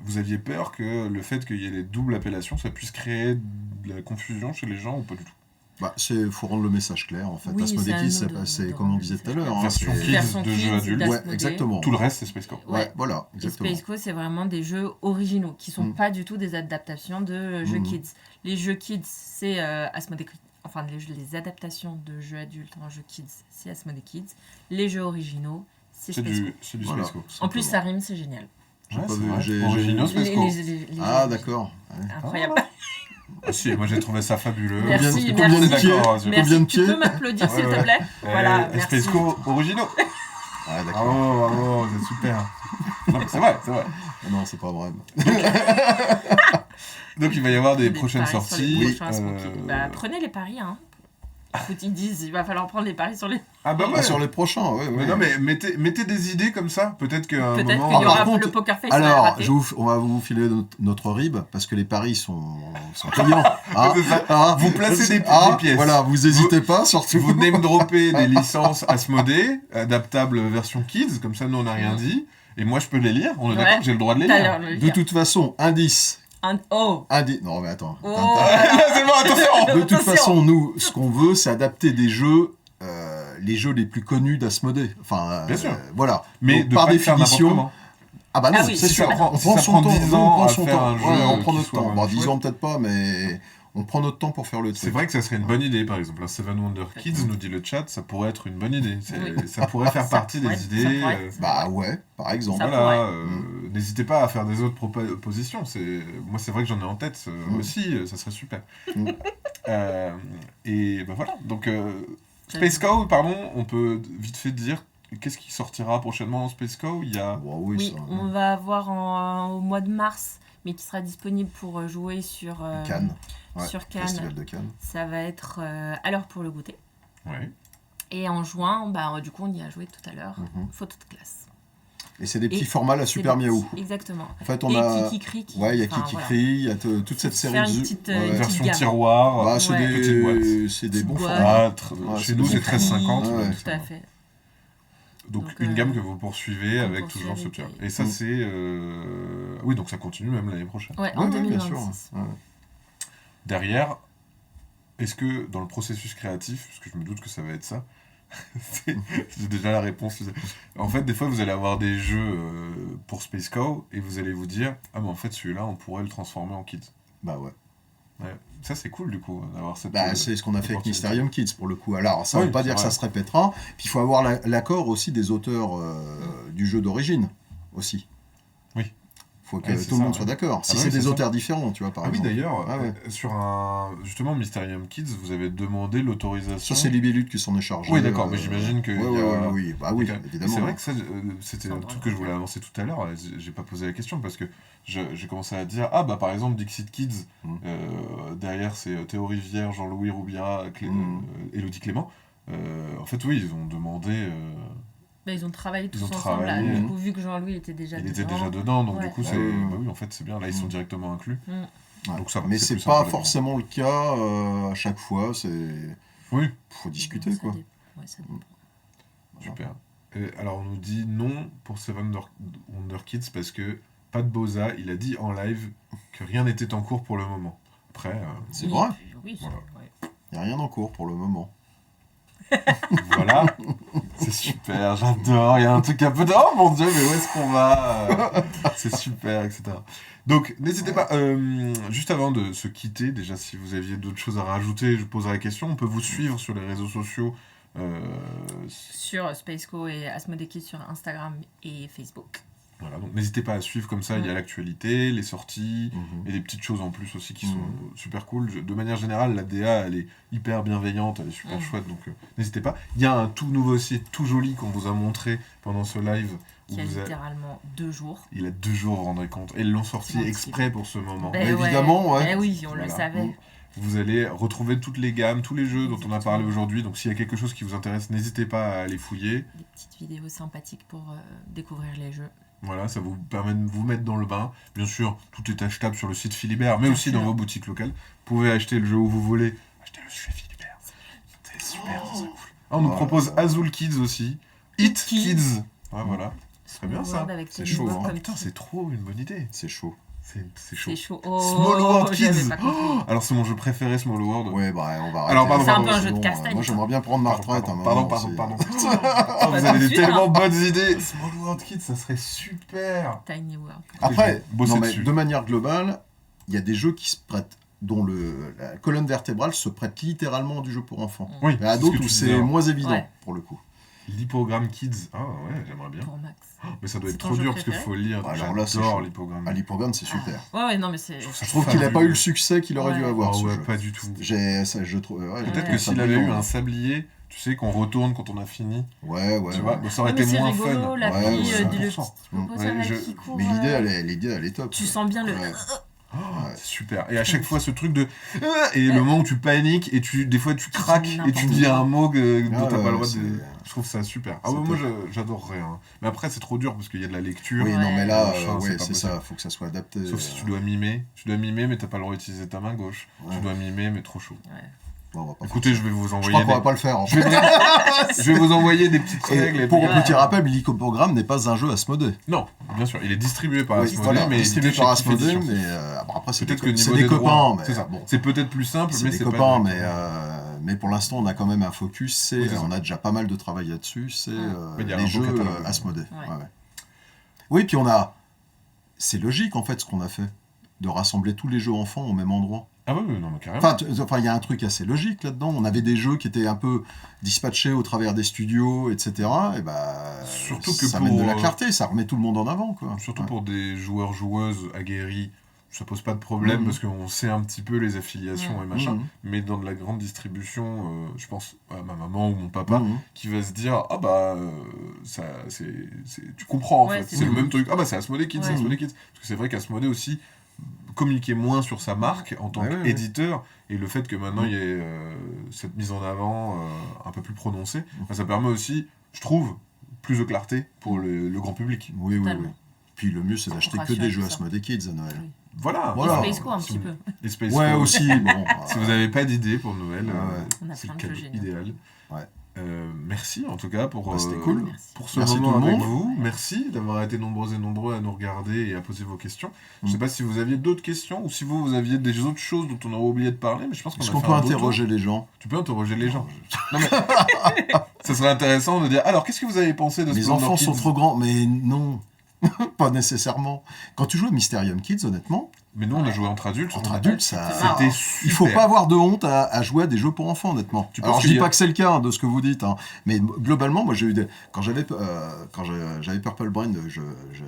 vous aviez peur que le fait qu'il y ait les doubles appellations, ça puisse créer de la confusion chez les gens ou pas du tout? Bah, faut rendre le message clair, en fait. Oui, Asmodee c'est à Kids, nous de comme on rendre disait le tout à message l'heure. clair. Version c'est- kids Version de jeux kids adultes. Ouais, d'Asmodée. exactement. Tout le reste, c'est Space Cow. Ouais, voilà, Et exactement. Space Co, c'est vraiment des jeux originaux qui sont Mm. pas du tout des adaptations de jeux Mhm. kids. Les jeux kids, c'est Asmodee. Enfin, les adaptations de jeux adultes en jeux kids, c'est Asmodee Kids. Les jeux originaux, c'est C'est Space Co. du Voilà. Space Cow. En plus, Simplement. ça rime, c'est génial. J'ai Ouais, pas c'est vu, vrai. Originaux Space Les- Co. les Ah, jeux- d'accord. Ouais. Incroyable. Ah si, moi j'ai trouvé ça fabuleux. Merci, combien merci. de pieds D'accord, Azul. Combien de Merci, tu pieds peux m'applaudir s'il Ouais, te plaît. Voilà, Space merci. Cow originaux. Ah, d'accord. Bravo, c'est super. Non, mais c'est vrai, c'est vrai. Ah non, c'est pas vrai. Donc il va y avoir des Des prochaines paris sur sorties. les prochains Smokey. euh, Bah, prenez les paris, hein. Écoute, ils disent, il va falloir prendre les paris sur les. Ah bah ouais. Ah, sur les prochains, ouais, ouais. Mais non, mais mettez des idées comme ça. Peut-être qu'à un Peut-être moment. qu'il y par aura contre, le poker face. ça va Alors, rater. on va vous filer notre RIB parce que les paris sont payants. Ah, C'est ça. ah, Vous placez des pièces. Voilà, vous hésitez pas, surtout. Vous name droppez des licences Asmodée, adaptables version kids, comme ça nous on n'a rien dit. Et moi je peux les lire, on est Ouais. d'accord que j'ai le droit de les T'as lire. l'air de le De dire. toute façon, indice. Oh. Non, mais attends. Oh. C'est bon, attention. De toute Attention. façon, nous, ce qu'on veut, c'est adapter des jeux, les jeux les plus connus d'Asmodée. Enfin, Bien sûr. voilà. Mais Donc, de par pas le faire n'importe définition. comment. Ah bah non, Ah oui, c'est si sûr. ça prend- On si prend ça son prend temps. 10 Nous, on ans prend à son faire temps. un jeu Ouais, on qui prend notre soit temps. Bon, 10 chouette. ans peut-être pas, mais on prend notre temps pour faire le truc. C'est vrai que ça serait une bonne idée, par exemple. Un Seven Wonder Kids, nous dit le chat, ça pourrait être une bonne idée. Oui. Ça pourrait faire Ça partie pourrait- des ça idées. pourrait. Bah ouais, par exemple. Ça Voilà, pourrait. n'hésitez pas à faire des autres propositions. Moi, c'est vrai que j'en ai en tête aussi, ça serait super. Mm. Et ben voilà, donc Space Cow, pardon, on peut vite fait dire qu'est-ce qui sortira prochainement en Space Cow. Il y a... Bon, oui, Oui, ça, on va avoir au mois de mars, mais qui sera disponible pour jouer sur Cannes. Ouais, Sur Festival Cannes. de Cannes. Ça va être à l'heure pour le goûter. Ouais. Et en juin, bah, du coup, on y a joué tout à l'heure. Mhm. Photo de classe. Et c'est des petits Et formats la Super C'est des Miaou. petits- Exactement. En fait, on Et a. Kiki Cri. Ouais, il y a enfin, Kiki voilà. Cri, il y a toute cette série Faire de une jeux. petite, Ouais. une petite Version gamme. tiroir, Bah, c'est Ouais. Petite boîte. des bons Petite formats. boîte. Ouais, chez c'est nous des c'est bons 13,50. formats. Ouais. Tout à fait. Donc, Donc, une gamme que vous poursuivez qu'on avec poursuit toujours ce avec petit. des- Et ça Mm. c'est... Oui, donc ça continue même l'année prochaine. Ouais, Ouais, en ouais, bien 2026. sûr. Ouais. Derrière, est-ce que dans le processus créatif, parce que je me doute que ça va être ça, j'ai déjà la réponse. En fait, des fois, vous allez avoir des jeux pour Space Cow et vous allez vous dire « Ah, mais en fait, celui-là, on pourrait le transformer en kids. Bah ouais. » Ouais. Ça, c'est cool, du coup, d'avoir cette... Bah, c'est ce qu'on a fait avec opportunité. Mysterium Kids pour le coup. Alors, ça ne Oui, veut pas c'est dire que vrai. ça se répétera. Puis il faut avoir l'accord aussi des auteurs du jeu d'origine aussi. Oui. Il faut que Ouais, c'est tout le ça, monde ouais. soit d'accord. Si Ah bah c'est oui, des c'est auteurs différents, tu vois, par Ah oui, exemple. d'ailleurs, Ah ouais. sur justement Mysterium Kids, vous avez demandé l'autorisation... Ça, c'est Libellud qui s'en est chargé. Oui, d'accord, mais j'imagine que... Ouais, il y a- oui, bah oui, Et évidemment. c'est vrai que ça, c'était Sans un droit truc que je voulais avancer tout à l'heure, et j'ai pas posé la question parce que j'ai commencé à dire ah bah par exemple Dixit Kids, Mm. derrière c'est Théo Rivière, Jean-Louis Roubira, Élodie Clément. En fait oui, ils ont demandé, Bah, ils ont travaillé tous ont ensemble. Là. travaillé. Du coup, vu que Jean-Louis était déjà il dedans. était déjà dedans, donc Ouais. du coup Ouais, c'est, ouais. bah oui en fait c'est bien, là ils sont Mm. directement inclus. Ouais. Donc ça va, Mais c'est c'est plus pas simple, forcément le cas à chaque fois. Oui, Faut discuter, Ça quoi. dépend. Ouais, ça dépend. super. Et alors on nous dit non pour Seven Wonder Kids parce que Pat Boza, il a dit en live que rien n'était en cours pour le moment. Après, C'est Oui, vrai. Oui, c'est Voilà. vrai. Il n'y a rien en cours pour le moment. voilà, c'est super, j'adore, il y a un truc un peu de oh mon dieu, mais où est-ce qu'on va c'est super, etc. Donc n'hésitez pas, juste avant de se quitter, déjà si vous aviez d'autres choses à rajouter, je poserai la question, on peut vous suivre sur les réseaux sociaux. Sur Spaceco et Asmodee Kids sur Instagram et Facebook. Voilà, donc n'hésitez pas à suivre comme ça, il y a l'actualité, les sorties, Mhm. et des petites choses en plus aussi qui sont Mhm. super cool. De manière générale, la DA, elle est hyper bienveillante, elle est super Mhm. chouette, donc n'hésitez pas. Il y a un tout nouveau site, tout joli, qu'on vous a montré pendant ce live. Où Qui a vous a- littéralement 2 jours. Il a 2 jours, vous vous rendrez compte. Et ils l'ont sorti C'est exprès pour ce moment. Ben évidemment, ouais. Ben oui, on le Voilà. savait. Vous allez retrouver toutes les gammes, tous les jeux dont on a Exactement. parlé aujourd'hui. Donc s'il y a quelque chose qui vous intéresse, n'hésitez pas à aller fouiller. Des petites vidéos sympathiques pour découvrir les jeux. Voilà, ça vous permet de vous mettre dans le bain. Bien sûr, tout est achetable sur le site Philibert, mais Bien aussi sûr. dans vos boutiques locales. Vous pouvez acheter le jeu où vous voulez. Achetez-le chez Philibert. C'est super, c'est cool. Ah, on nous Oh. propose Azul Kids aussi. Hit Kids. Kids. Ouais, voilà. C'est bien ça. World avec C'est Tiny chaud, World hein. Oh comme putain, titre. c'est trop une bonne idée. C'est chaud. C'est chaud. C'est chaud. Oh, Small World j'avais Kids. pas compris. Oh, alors c'est mon jeu préféré, Small World. Ouais, bah, on va Alors, arrêter. pardon, C'est un peu un jeu de Bon, castagne, Moi, quoi. j'aimerais bien prendre ma retraite. à un moment Pardon. aussi. Oh, vous Pas avez tout de des suite, tellement hein. bonnes idées. Small World Kids, ça serait super. Tiny World. Après, Bosser non, mais dessus. de manière globale, il y a des jeux qui se prêtent, dont la colonne vertébrale se prête littéralement du jeu pour enfants. Oui, Il y en a c'est ce d'autres que où tu c'est disais, hein. moins évident, Ouais. pour le coup. L'hypogramme Kids. Ah ouais, j'aimerais bien. Pour Max. Mais ça doit C'est être ton trop jeu dur parce qu'il préféré faut lire. Alors là, c'est J'adore chaud. l'hypogramme. Ah, l'hypogramme, c'est super. Ouais, non, mais c'est. Je trouve qu'il n'a pas eu le succès qu'il aurait dû Ouais. avoir, Oh ce ouais, jeu. pas du tout. Je trouve, Peut-être Ouais. que s'il avait eu brillant. un sablier, tu sais, qu'on retourne quand on a fini, Ouais. tu vois, ça aurait Ouais, mais été c'est moins rigolo, fun. la Ouais, fille, ouais, le 100%. petit coco, ça Ouais, va je- qui court. Mais l'idée, elle est top. Tu sens bien le. Ouais. Oh, Ouais. c'est super. Et à chaque fois, ce truc de. Et le moment où tu paniques et des fois tu craques dis et tu n'importe dis quoi. un mot dont Ah, t'as pas le droit c'est- de. Je trouve ça super. Ah c'est ouais, moi top. j'adorerais. Hein. Mais après, c'est trop dur parce qu'il y a de la lecture. Oui, non, mais Ouais. là, Machin, c'est ouais, pas c'est possible. ça, faut que ça soit adapté. Sauf si tu dois mimer. Tu dois mimer, mais t'as pas le droit d'utiliser ta main gauche. Ouais. Tu dois mimer, mais trop chaud. Ouais. Bon, on va pas Écoutez, faire je vais vous ça. Je envoyer. crois qu'on va pas le faire. En Je vais, fait. je vais vous envoyer des petites règles. Et et pour puis- un petit rappel, l'hypoprogramme n'est pas un jeu Asmodée. Non, bien sûr, il est distribué par Oui, Asmodée, voilà, mais distribué édité par chez Kiff Asmodée, Edition. mais bon, après, c'est Peut-être que des, niveau c'est des des droits, copains, mais c'est ça. bon. C'est peut-être plus simple, C'est mais des c'est copains, pas mais pour l'instant, on a quand même un focus. Oui, c'est ça. On a déjà pas mal de travail là-dessus. C'est Mais il y a un les beau jeux catalogue. Asmodée. Ouais. Ouais. Oui, puis c'est logique en fait ce qu'on a fait, de rassembler tous les jeux enfants au même endroit. Ah oui, non, mais carrément. Enfin, il y a un truc assez logique là-dedans. On avait des jeux qui étaient un peu dispatchés au travers des studios, etc. Et Surtout que ça amène de la pour, clarté, ça remet tout le monde en avant, quoi. Surtout Ouais. pour des joueurs-joueuses aguerris, ça pose pas de problème Mhm. parce qu'on sait un petit peu les affiliations et machin. Mhm. Mais dans de la grande distribution, je pense à ma maman ou mon papa Mhm. qui va se dire ah bah ça tu comprends en Ouais, fait, c'est c'est le ça. même truc. Ah bah c'est Asmodée Kids, c'est Ouais. Asmodée Kids. Parce que c'est vrai qu'Asmodée aussi communiquait moins sur sa marque en tant Ouais, ouais, qu'éditeur et le fait que maintenant il y ait cette mise en avant un peu plus prononcée, bah, ça permet aussi, je trouve, plus de clarté pour le grand public. Oui, oui, oui. Totalement. Puis le mieux, c'est d'acheter que rassurer des tout jeux ça. Asmodée Kids à Noël. Oui. Voilà. Voilà. Et Space Co un Si petit vous- peu. Et Space Ouais, Co. aussi. Bon, Si vous n'avez pas d'idée pour Noël, Ouais, ouais. On a c'est plein le de jeux cadeau géniaux. idéal. Ouais. Merci en tout cas pour, Bah, c'était cool. Merci. pour ce Merci moment tout le avec monde. vous. Merci d'avoir été nombreux et nombreux à nous regarder et à poser vos questions. Je ne sais Mm. pas si vous aviez d'autres questions ou si vous aviez des autres choses dont on aurait oublié de parler, mais je pense qu'on a Est-ce qu'on fait peut un beau tour. interroger les gens? Tu peux interroger les gens. Non, mais ça serait intéressant de dire alors qu'est-ce que vous avez pensé de Les Splendor enfants Kids sont trop grands, mais non. Pas nécessairement. Quand tu joues à Mysterium Kids, honnêtement, Mais nous on a joué entre adultes. entre on- adultes, ça. C'était super. Il faut pas avoir de honte à jouer à des jeux pour enfants, honnêtement. Tu penses Alors, je qu'il dis y a- pas que c'est le cas hein, de ce que vous dites, hein, mais globalement, moi, j'ai eu quand j'avais Purple Brain,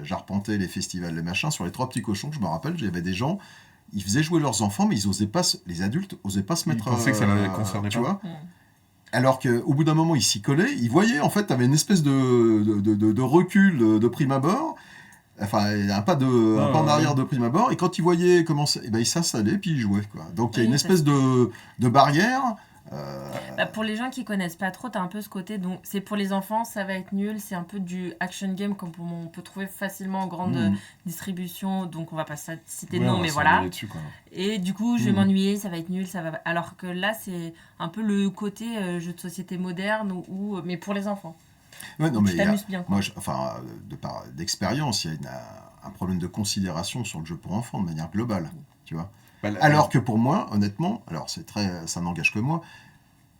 j'arpentais les festivals, les machins, sur les Trois Petits Cochons, je me rappelle, il y avait des gens, ils faisaient jouer leurs enfants, mais ils osaient pas, les adultes osaient pas se Ils mettre. pensaient que ça les concernait tu pas. vois. Mm. Alors qu'au bout d'un moment, ils s'y collaient, ils voyaient, en fait, tu avais une espèce de recul de prime abord. Enfin, un pas en arrière de prime abord, et quand ils voyaient comment ça, ils s'installaient, puis ils jouaient, quoi. Donc il y a Oui, une espèce de barrière. Bah, pour les gens qui connaissent pas trop, t'as un peu ce côté, donc c'est pour les enfants, ça va être nul, c'est un peu du action game comme on peut trouver facilement en grande Mhm. distribution, donc on va pas citer de Ouais, nom, on mais va voilà. s'ennuyer dessus, quoi. Et du coup, je vais Mhm. m'ennuyer, ça va être nul, ça va. Alors que là, c'est un peu le côté jeu de société moderne, mais pour les enfants. Ouais, non, Où mais tu il y a- t'amuses bien. Quoi. moi, d'expérience, il y a un problème de considération sur le jeu pour enfants de manière globale, tu vois. Bah, la- Alors que pour moi, honnêtement, alors ça n'engage que moi,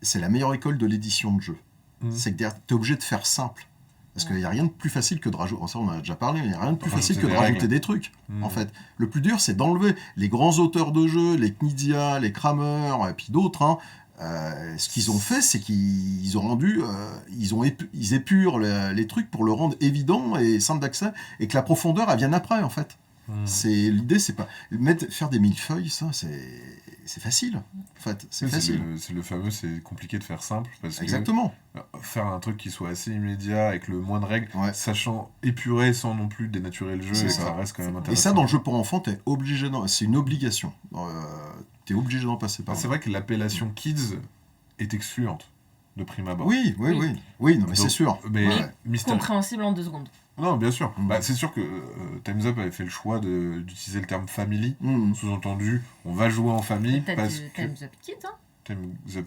c'est la meilleure école de l'édition de jeu. Mhm. C'est que tu es obligé de faire simple. Parce qu'il n'y a rien de plus facile que de rajouter, ça on en a déjà parlé, il n'y a rien de plus Rajouter facile que de des rajouter règles. des trucs, Mhm. en fait. Le plus dur, c'est d'enlever les grands auteurs de jeux, les Knizia, les Kramer, et puis d'autres, hein. Ce qu'ils ont fait, c'est qu'ils ont rendu, ils épurent les trucs pour le rendre évident et simple d'accès, et que la profondeur, elle vienne après, en fait. Mhm. L'idée, c'est pas faire des millefeuilles, ça, c'est facile, en fait, c'est Oui, facile. c'est le fameux, c'est compliqué de faire simple parce que Exactement. faire un truc qui soit assez immédiat avec le moins de règles, Ouais. sachant épurer sans non plus dénaturer le jeu, C'est et ça. ça reste quand même Et intéressant. Et ça, dans le jeu pour enfants, c'est une obligation. T'es obligé d'en passer Bah, par c'est là. vrai que l'appellation kids est excluante de prime abord. Oui, Oui. non, mais c'est Donc, sûr. Mais Ouais. Compréhensible en 2 secondes. Non, bien sûr. Mhm. Bah, c'est sûr que Time's Up avait fait le choix d'utiliser le terme family. Mhm. Sous-entendu, on va jouer en famille Peut-être parce que... Time's Up Kids, hein. The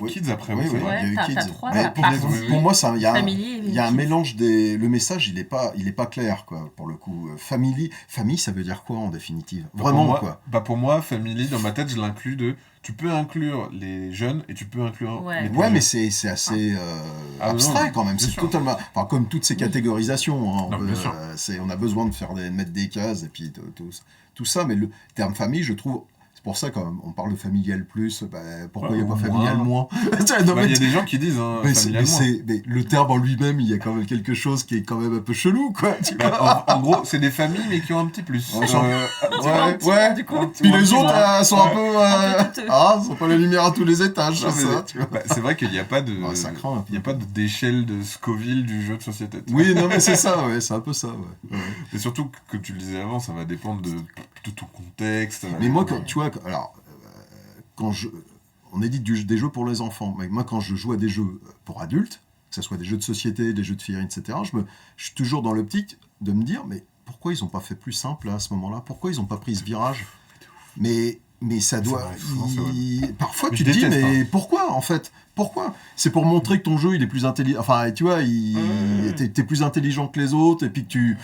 Oui. Kids après, Oui, oui, c'est oui, vrai. il y a eu t'as Kids. trois, Mais t'as pour, Party, pour moi, il y a Family, il y a un Kids. mélange des. Le message, il est pas clair, quoi, pour le coup. Famille, ça veut dire quoi en définitive? Vraiment, quoi. Pour moi, Family, dans ma tête, je l'inclus de. Tu peux inclure les jeunes et tu peux inclure Ouais. les plus Ouais, mais vieux. c'est assez Ah, abstrait non, quand même. bien C'est sûr. totalement. Enfin, comme toutes ces Oui. catégorisations, hein, Non, bien sûr. on a besoin de mettre des cases et puis tout ça. Mais le terme famille, je trouve. C'est pour ça quand on parle de familial plus, pourquoi il n'y a Ouais, pas ou familial moins? Non, Bah, mais il y a des gens qui disent, hein, mais, familialement. mais le terme en lui-même, il y a quand même quelque chose qui est quand même un peu chelou, quoi. Tu vois. Bah, en gros, c'est des familles, mais qui ont un petit plus. Ouais, genre- Un petit ouais. peu, du coup. un petit Puis moins, les un petit autres moins. sont un Ouais. peu. Un peu douteux. Sont pas les lumières à tous les étages, Non, c'est mais- ça, tu vois. bah, c'est vrai qu'il n'y a pas de. Ouais, ça craint un peu. Il n'y a pas d'échelle de Scoville du jeu de société. Oui, non, mais c'est ça, ouais, c'est un peu ça, ouais. Et surtout, que tu le disais avant, ça va dépendre de ton contexte. ça va Mais moi, dépendre- tu vois, alors, quand on édite des jeux pour les enfants, mais moi, quand je joue à des jeux pour adultes, que ce soit des jeux de société, des jeux de figurines, etc., je suis toujours dans l'optique de me dire, mais pourquoi ils n'ont pas fait plus simple à ce moment-là? Pourquoi ils n'ont pas pris ce virage? Mais ça doit. vrai, souvent, c'est vrai. Parfois, Mais tu je te dis, déteste, mais pourquoi, en fait? Pourquoi? C'est pour montrer que ton jeu, il est plus intelligent. Enfin, tu vois, t'es plus intelligent que les autres, et puis que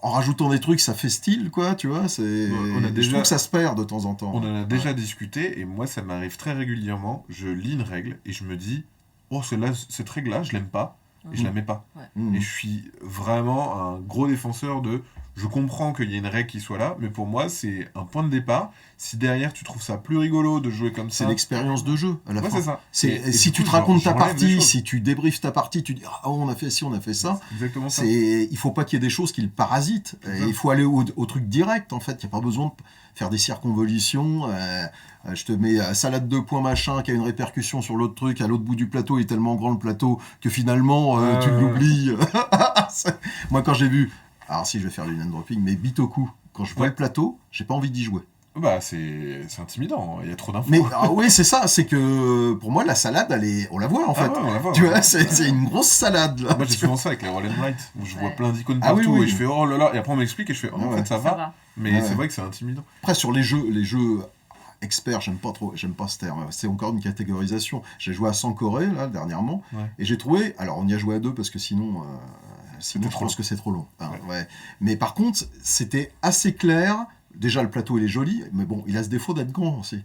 en rajoutant des trucs, ça fait style, quoi, tu vois. on a Je déjà- trouve que ça se perd de temps en temps. On en a déjà discuté, et moi, ça m'arrive très régulièrement. Je lis une règle, et je me dis, oh, cette règle-là, je l'aime pas, et je la mets pas. Mmh. Et je suis vraiment un gros défenseur de. Je comprends qu'il y ait une règle qui soit là, mais pour moi, c'est un point de départ. Si derrière, tu trouves ça plus rigolo de jouer comme C'est ça. l'expérience de jeu, à la Ouais, fin. c'est ça. Et Si du tu coup, te racontes ta j'enlève des partie, choses. si tu débriefes ta partie, tu dis ah, on a fait ci, on a fait ça. C'est exactement ça. Il faut pas qu'il y ait des choses qui le parasitent. C'est Et ça. il faut aller au truc direct, en fait. Il n'y a pas besoin de faire des circonvolutions. Je te mets salade de points machin qui a une répercussion sur l'autre truc. À l'autre bout du plateau, il est tellement grand le plateau que finalement, tu l'oublies. Moi, quand j'ai vu. Alors, si je vais faire du name dropping, mais Bitoku, quand je vois Ouais. le plateau, j'ai pas envie d'y jouer. Bah, c'est intimidant, il y a trop d'infos. Mais oui, c'est ça, c'est que pour moi, la salade, on la voit en fait. Ah ouais, on la voit. Tu ouais. vois, c'est une grosse salade là. Moi, j'ai souvent ça avec les roll and write, où je vois Ouais. plein d'icônes Ah oui, partout, oui. et je fais oh là là, et après on m'explique, et je fais oh, Ah en ouais. fait ça Ça va. va. Mais Ouais. c'est vrai que c'est intimidant. Après, sur les jeux experts, j'aime pas ce terme. C'est encore une catégorisation. J'ai joué à Sankoré là dernièrement, Ouais. et j'ai trouvé. Alors, on y a joué à deux parce que sinon C'était je trop pense long. que c'est trop long. Hein, Ouais. ouais. Mais par contre, c'était assez clair. Déjà, le plateau il est joli, mais bon, il a ce défaut d'être grand aussi.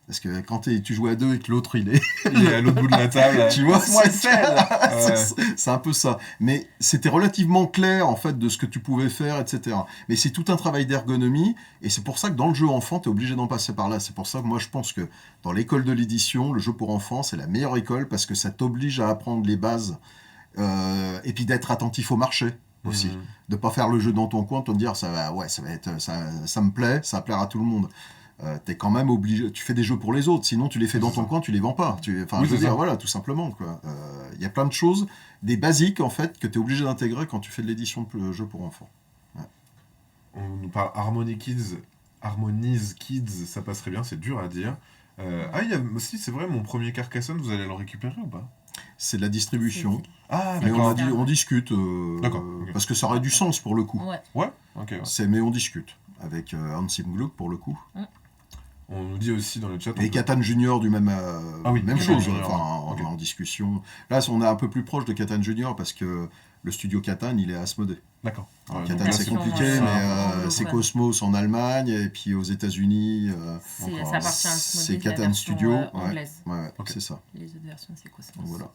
Parce que quand tu joues à deux et que l'autre il est Il est à l'autre bout de la table. Tu vois, Passe-moi le sel. Ouais. c'est un peu ça. Mais c'était relativement clair, en fait, de ce que tu pouvais faire, etc. Mais c'est tout un travail d'ergonomie, et c'est pour ça que dans le jeu enfant, tu es obligé d'en passer par là. C'est pour ça que moi, je pense que dans l'école de l'édition, le jeu pour enfants, c'est la meilleure école, parce que ça t'oblige à apprendre les bases, et puis d'être attentif au marché aussi. Mhm. De pas faire le jeu dans ton coin, de te dire, ça va être, ça me plaît, ça va plaire à tout le monde. T'es quand même obligé, tu fais des jeux pour les autres, sinon tu les fais dans C'est ton ça. coin, tu les vends pas. Enfin, Oui, je veux c'est dire, ça. voilà, tout simplement. Il y a plein de choses, des basiques en fait, que tu es obligé d'intégrer quand tu fais de l'édition de jeux pour enfants. On nous parle Harmonize Kids, ça passerait bien, c'est dur à dire. Il y a aussi, c'est vrai, mon premier Carcassonne, vous allez le récupérer ou pas? C'est de la distribution, Ah, mais d'accord. on discute, D'accord, ok. parce que ça aurait du sens pour le coup. Ouais. Ouais, ok. Ouais. Mais on discute avec Hansim Gluck pour le coup. On nous dit aussi dans le chat. Et Catan Junior du même, Ah oui, même Catan chose, Junior, enfin, ok. en discussion. Là, on est un peu plus proche de Catan Junior parce que le studio Catan, il est à Asmodée. D'accord. Alors, Ouais, Catan, donc là, c'est c'est compliqué, ça, mais ouais. c'est Cosmos en Allemagne, et puis aux États-Unis, Ça encore, appartient à c'est Asmodée, la Catan version, Studio. anglaise. Ouais, Ok. c'est ça. Les autres versions, c'est Cosmos. Donc, voilà.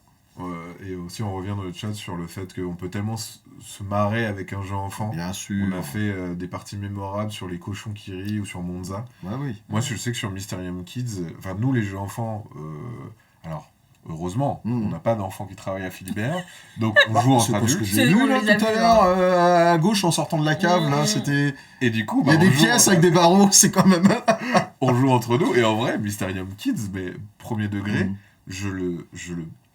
Et aussi, on revient dans le chat sur le fait qu'on peut tellement se marrer avec un jeu enfant. Bien sûr. On a fait des parties mémorables sur les cochons qui rient ou sur Monza. Ouais, oui. Moi, je sais que sur Mysterium Kids, enfin, nous, les jeux enfants, alors, heureusement, on n'a pas d'enfants qui travaillent à Philibert, donc on joue C'est entre pas ce que adultes. j'ai C'est- vu on là les a tout à vus, l'heure, à gauche en sortant de la cave, là, Mhm. c'était. Et du coup, Il y a on des joue pièces entre- avec des barreaux, c'est quand même. on joue entre nous, et en vrai, Mysterium Kids, mais premier degré, Mhm. je le...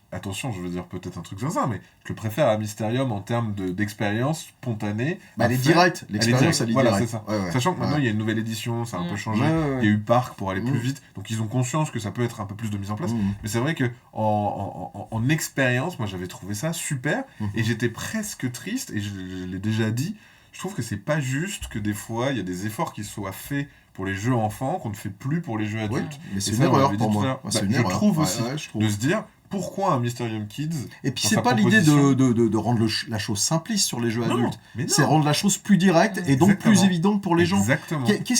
Attention, je veux dire peut-être un truc zinzin, mais je le préfère à Mysterium en termes d'expérience spontanée. Elle est à faire. directe, l'expérience, elle est Voilà, directe. c'est ça. Ouais, ouais. Sachant que maintenant, Ouais. il y a une nouvelle édition, ça a un peu changé. Ouais, ouais, ouais. Il y a eu Parc pour aller plus Mhm. vite, donc ils ont conscience que ça peut être un peu plus de mise en place. Mhm. Mais c'est vrai que en expérience, moi j'avais trouvé ça super, Mhm. et j'étais presque triste, et je l'ai déjà dit, je trouve que c'est pas juste que des fois, il y a des efforts qui soient faits pour les jeux enfants qu'on ne fait plus pour les jeux Oui, adultes. mais c'est Et une ça, on erreur l'avait pour dit tout à moi. l'heure. Ouais, c'est Bah, une je erreur. trouve Ouais, aussi, ouais, je trouve. de se dire, pourquoi un Mysterium Kids, Et puis dans c'est sa pas l'idée proposition- de rendre la chose simpliste sur les jeux Non, adultes. mais non. C'est rendre la chose plus directe et donc plus Exactement. évidente pour les gens. Exactement. Qui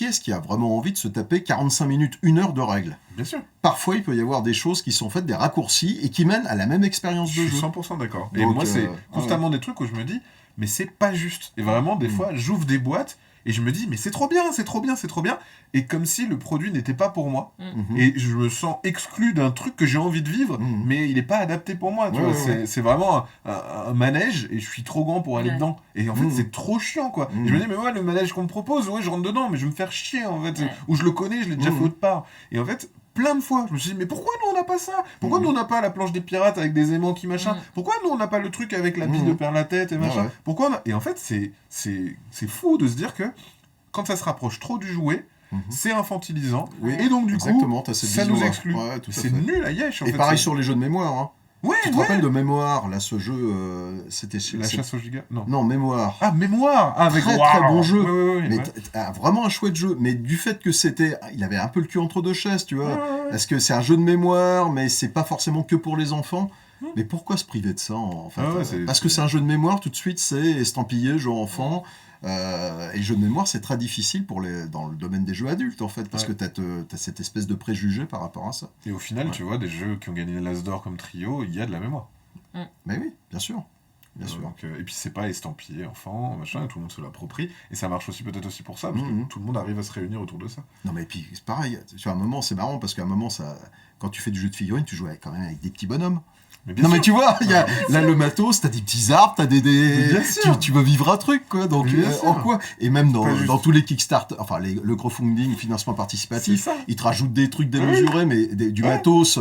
est-ce qui a vraiment envie de se taper 45 minutes, 1 heure de règles? Bien sûr. Parfois, il peut y avoir des choses qui sont faites, des raccourcis, et qui mènent à la même expérience Je de suis jeu. 100% d'accord. Et Donc, moi, c'est ouais. constamment des trucs où je me dis, mais c'est pas juste. Et vraiment, des fois, j'ouvre des boîtes et je me dis, mais c'est trop bien, c'est trop bien, c'est trop bien. Et comme si le produit n'était pas pour moi. Mhm. Et je me sens exclu d'un truc que j'ai envie de vivre, Mhm. mais il n'est pas adapté pour moi. Tu Ouais, vois, ouais, c'est vraiment un manège et je suis trop grand pour aller Ouais. dedans. Et en fait, Mhm. c'est trop chiant, quoi. Mhm. Et je me dis, mais ouais, le manège qu'on me propose, ouais, je rentre dedans, mais je vais me faire chier, en fait. Ouais. Ou je le connais, je l'ai déjà Mhm. fait autre part. Et en fait, plein de fois, je me suis dit, mais pourquoi nous on n'a pas ça? Pourquoi Mhm. nous on n'a pas la planche des pirates avec des aimants qui machin? Mhm. Pourquoi nous on n'a pas le truc avec la bille Mhm. de perdre la tête et machin? Ouais, ouais. Pourquoi on a... Et en fait, c'est fou de se dire que quand ça se rapproche trop du jouet, Mhm. c'est infantilisant. Oui, Et donc, du coup, exactement, t'as cette ça nous vision-là. exclut. Ouais, tout à C'est fait. nul à Yesh, en Et fait. pareil c'est- sur les jeux de mémoire. Hein. Ouais, Tu te ouais. rappelles de Mémoire, là, ce jeu, c'était... La chasse au giga? Non. Non, Mémoire. Ah, mémoire! Ah, avec Très, Waouh. très bon jeu. Ouais, ouais, ouais, Mais ouais. vraiment un chouette jeu. Mais du fait que c'était... Il avait un peu le cul entre deux chaises, tu vois. Ouais, ouais, ouais. Parce que c'est un jeu de mémoire, mais c'est pas forcément que pour les enfants. Hmm. Mais pourquoi se priver de ça, en fait? Ah ouais, c'est- Parce que c'est un jeu de mémoire, tout de suite, c'est estampillé, jeu enfant. Et le jeu de mémoire, c'est très difficile dans le domaine des jeux adultes, en fait, parce Ouais. que t'as cette espèce de préjugé par rapport à ça. Et au final, Ouais. tu vois, des jeux qui ont gagné l'As d'or comme trio, il y a de la mémoire. Mais oui, bien sûr. Bien sûr. Donc, et puis c'est pas estampillé enfant, machin, et tout le monde se l'approprie. Et ça marche aussi peut-être aussi pour ça, parce Mhm. que tout le monde arrive à se réunir autour de ça. Non, mais puis c'est pareil. Sur un moment, c'est marrant, parce qu'à un moment, quand tu fais du jeu de figurines, tu joues quand même avec des petits bonhommes. Mais bien Non, sûr. mais tu vois, il y a, là, le matos, t'as des petits arbres, t'as Mais bien sûr. tu veux vivre un truc, quoi. Donc, Bien sûr. en quoi? Et même Pas juste. dans tous les Kickstarter, enfin, le crowdfunding, financement C'est participatif, ça. ils te rajoutent des trucs démesurés, mais du Ouais. matos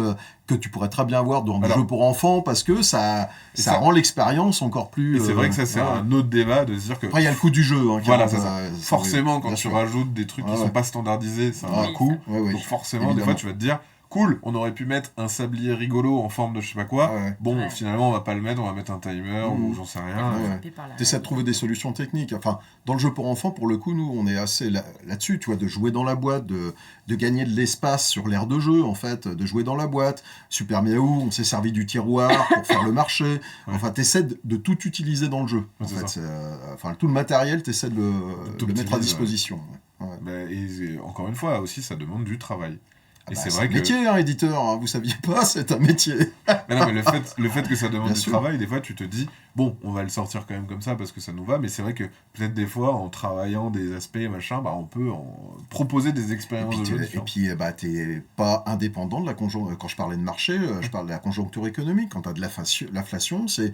que tu pourrais très bien avoir dans des Alors. jeux pour enfants, parce que ça Et ça- rend l'expérience encore plus. Et c'est vrai que ça, c'est ouais. un autre débat de se dire que Après, il y a le coût du jeu. Hein, qui Voilà, rentre, c'est ça. ça forcément, oui, quand bien tu sûr. rajoutes des trucs qui Ouais, sont ouais. pas standardisés, ça a Ouais. un coût. Ouais, ouais. Donc forcément, des Évidemment. fois, tu vas te dire, cool, on aurait pu mettre un sablier rigolo en forme de je sais pas quoi. Ouais, ouais. Bon, Ouais. finalement, on va pas le mettre, on va mettre un timer Mhm. ou j'en sais rien. Ouais, ouais. Frappé par la T'essaies de règle. trouver des solutions techniques. Enfin, dans le jeu pour enfants, pour le coup, nous, on est assez là-dessus, tu vois, de jouer dans la boîte, de gagner de l'espace sur l'aire de jeu, en fait, de jouer dans la boîte. Super Miaou, on s'est servi du tiroir pour faire le marché. Ouais. Enfin, t'essaies de tout utiliser dans le jeu. Ouais, En c'est fait, ça. enfin, tout le matériel, t'essaies de le t'optimiser, mettre à ouais. disposition. Ouais. Bah, et encore une fois, aussi, ça demande du travail. Ah Et bah, c'est c'est vrai un que. métier, hein, éditeur, hein, vous saviez pas, c'est un métier. Mais non, mais le fait que ça demande Bien du sûr. travail, des fois, tu te dis, bon, on va le sortir quand même comme ça parce que ça nous va, mais c'est vrai que peut-être des fois, en travaillant des aspects, machin, bah, on peut proposer des Et expériences puis, de jeu t'es, différentes. bah, t'es pas indépendant de la conjoncture. Quand je parlais de marché, je parle de la conjoncture économique. Quand t'as de l'inflation, c'est.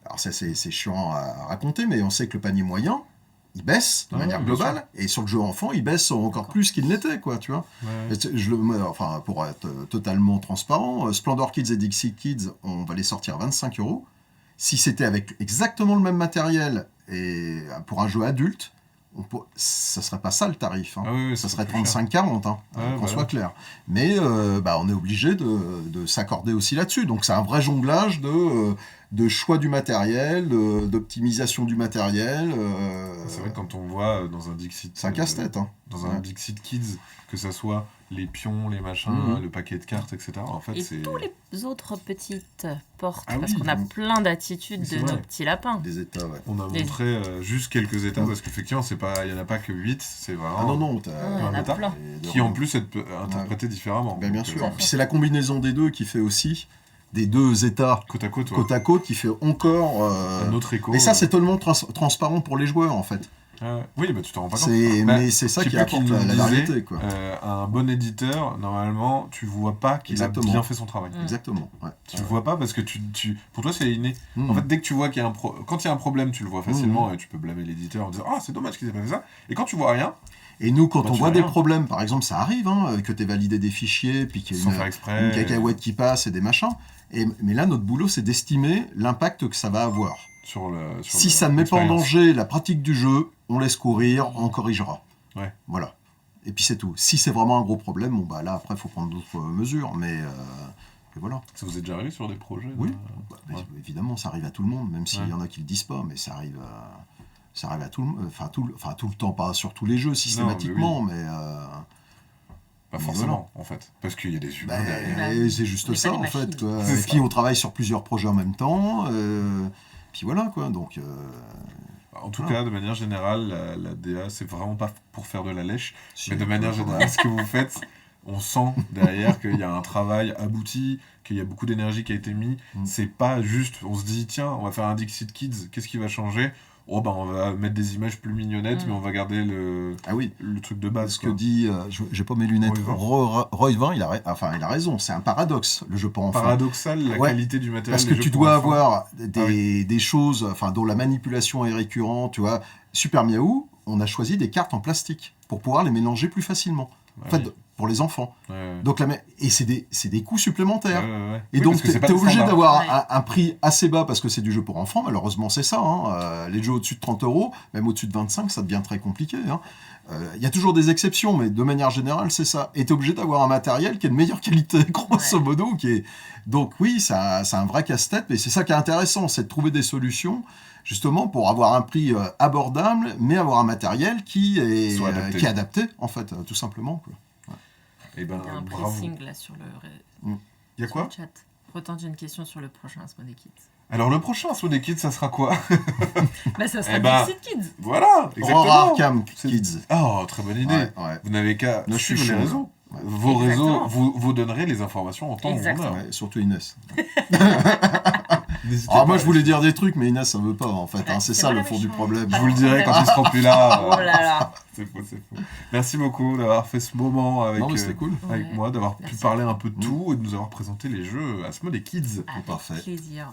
Alors, ça, c'est chiant à raconter, mais on sait que le panier moyen, il baisse de Ah manière ouais, bien globale. Et sur le jeu enfant, il baisse encore plus qu'il n'était, quoi, tu vois. Ouais. Enfin, pour être totalement transparent, Splendor Kids et Dixie Kids, on va les sortir à 25 €. Si c'était avec exactement le même matériel et pour un jeu adulte, ça serait pas ça le tarif. Hein. Ah oui, oui, Ça c'est serait plus cher. 35-40, hein, Ouais, qu'on bah soit ouais. clair. Mais on est obligé de s'accorder aussi là-dessus. Donc c'est un vrai jonglage de choix du matériel, d'optimisation du matériel. C'est vrai que quand on voit dans un Dixit, C'est un casse-tête. Hein. dans un Ouais. Dixit Kids, que ça soit les pions, les machins, Mhm. le paquet de cartes, etc. En fait, Et c'est. tous les autres petites portes, Ah parce oui, qu'on a bon. plein d'attitudes Oui, c'est de vrai. nos petits lapins. Des états, ouais. On a Les- montré juste quelques états Mhm. parce qu'effectivement, il y en a pas que 8, c'est vraiment. Ah non, non, Ah, il y en a état plein. Qui en plus être interprété différemment. Ben, bien Donc, sûr. à Puis fait. c'est la combinaison des deux qui fait aussi, des deux états côte à côte, ouais. côte à côte, qui fait encore. Un autre écho. Et ça, c'est totalement transparent pour les joueurs, en fait. Oui, bah tu t'en rends pas compte. Mais c'est ça qui apporte nous la disait, variété, quoi. Un bon éditeur, normalement, tu vois pas qu'il a Exactement. bien fait son travail. Mm. Exactement. Ouais. Tu le vois pas parce que pour toi, c'est inné. Mm. En fait, dès que tu vois qu'il y a quand il y a un problème, tu le vois facilement et tu peux blâmer l'éditeur en disant ah c'est dommage qu'ils aient pas fait ça. Et quand tu vois rien, Et nous, quand Bah, on tu voit fais des rien. problèmes, par exemple, ça arrive, hein, que tu aies validé des fichiers, puis qu'il y sans a faire exprès. une cacahuète qui passe et des machins. Mais là, notre boulot, c'est d'estimer l'impact que ça va avoir. sur Si ça ne met pas en l'expérience. danger la pratique du jeu, on laisse courir, on corrigera. Ouais. Voilà. Et puis c'est tout. Si c'est vraiment un gros problème, bon bah là après il faut prendre d'autres mesures, mais et voilà. Ça vous est déjà arrivé sur des projets Oui. de- Bah, Ouais. évidemment, ça arrive à tout le monde, même s'il Ouais. y en a qui le disent pas, mais ça arrive à Ça arrive à tout le temps, pas sur tous les jeux systématiquement, mais Pas forcément, en fait. Parce qu'il y a des humains derrière. c'est juste Mais ça, pas des en fait. machines. Quoi. C'est Et ça. puis on travaille sur plusieurs projets en même temps. Puis voilà, quoi. Donc, En tout Voilà. cas, de manière générale, la DA, c'est vraiment pas pour faire de la lèche. si- Mais de manière générale, ce que vous faites, on sent derrière qu'il y a un travail abouti, qu'il y a beaucoup d'énergie qui a été mis. Mm. C'est pas juste, on se dit, tiens, on va faire un Dixit Kids, qu'est-ce qui va changer? Oh, ben, on va mettre des images plus mignonnettes, Mm. mais on va garder Ah oui. le truc de base. Ce que quoi. dit, j'ai pas mes lunettes, Roy Vin, il a raison, c'est un paradoxe, le jeu pour enfants. Paradoxal, la Ouais. qualité du matériel. Parce que des jeux tu pour dois enfants. avoir oui. des choses dont la manipulation est récurrente, tu vois. Super Miaou, on a choisi des cartes en plastique pour pouvoir les mélanger plus facilement. Ouais, En fait, oui. pour les enfants. Ouais, Donc, et c'est des coûts supplémentaires. ouais. Et Oui, donc, parce que tu c'est pas es le obligé standard. d'avoir Ouais. un prix assez bas parce que c'est du jeu pour enfants. Malheureusement, c'est ça. Hein. Les jeux au-dessus de 30 €, même au-dessus de 25, ça devient très compliqué. Hein. Il y a toujours des exceptions, mais de manière générale, c'est ça. Et tu es obligé d'avoir un matériel qui est de meilleure qualité, grosso modo. Donc, oui, c'est un vrai casse-tête, mais c'est ça qui est intéressant, c'est de trouver des solutions, justement, pour avoir un prix abordable, mais avoir un matériel qui est adapté, en fait, tout simplement. Quoi. Et ben, Il y a un bravo. pressing là sur le, Il y a sur quoi? le chat. Retente, j'ai une question sur le prochain Asmodee Kids. Alors, le prochain Asmodee Kids, ça sera quoi? Bah, ça sera Eh ben, Dixit Kids. Voilà, exactement. Aurora Arkham C'est- Kids. Oh, très bonne idée. Ouais. Vous n'avez qu'à Là, je suis suivre les chaud, réseaux. là. Ouais. Vos réseaux, Exactement. vous donnerez les informations en temps et en Exactement. heure. Ouais, surtout Inès. N'hésitez Ah, pas. moi, je voulais dire des trucs, mais Inès, ça veut pas, en fait. Ouais, Hein. C'est c'est ça moi le la fond du méchante. problème. Je vous le dirai quand ils seront plus là. Oh là là. C'est faux, c'est faux. Merci beaucoup d'avoir fait ce moment avec, Non, mais c'était cool. avec Ouais. moi, d'avoir pu Merci. parler un peu de tout et de nous avoir présenté les jeux Asmodee Kids. Avec parfait. plaisir.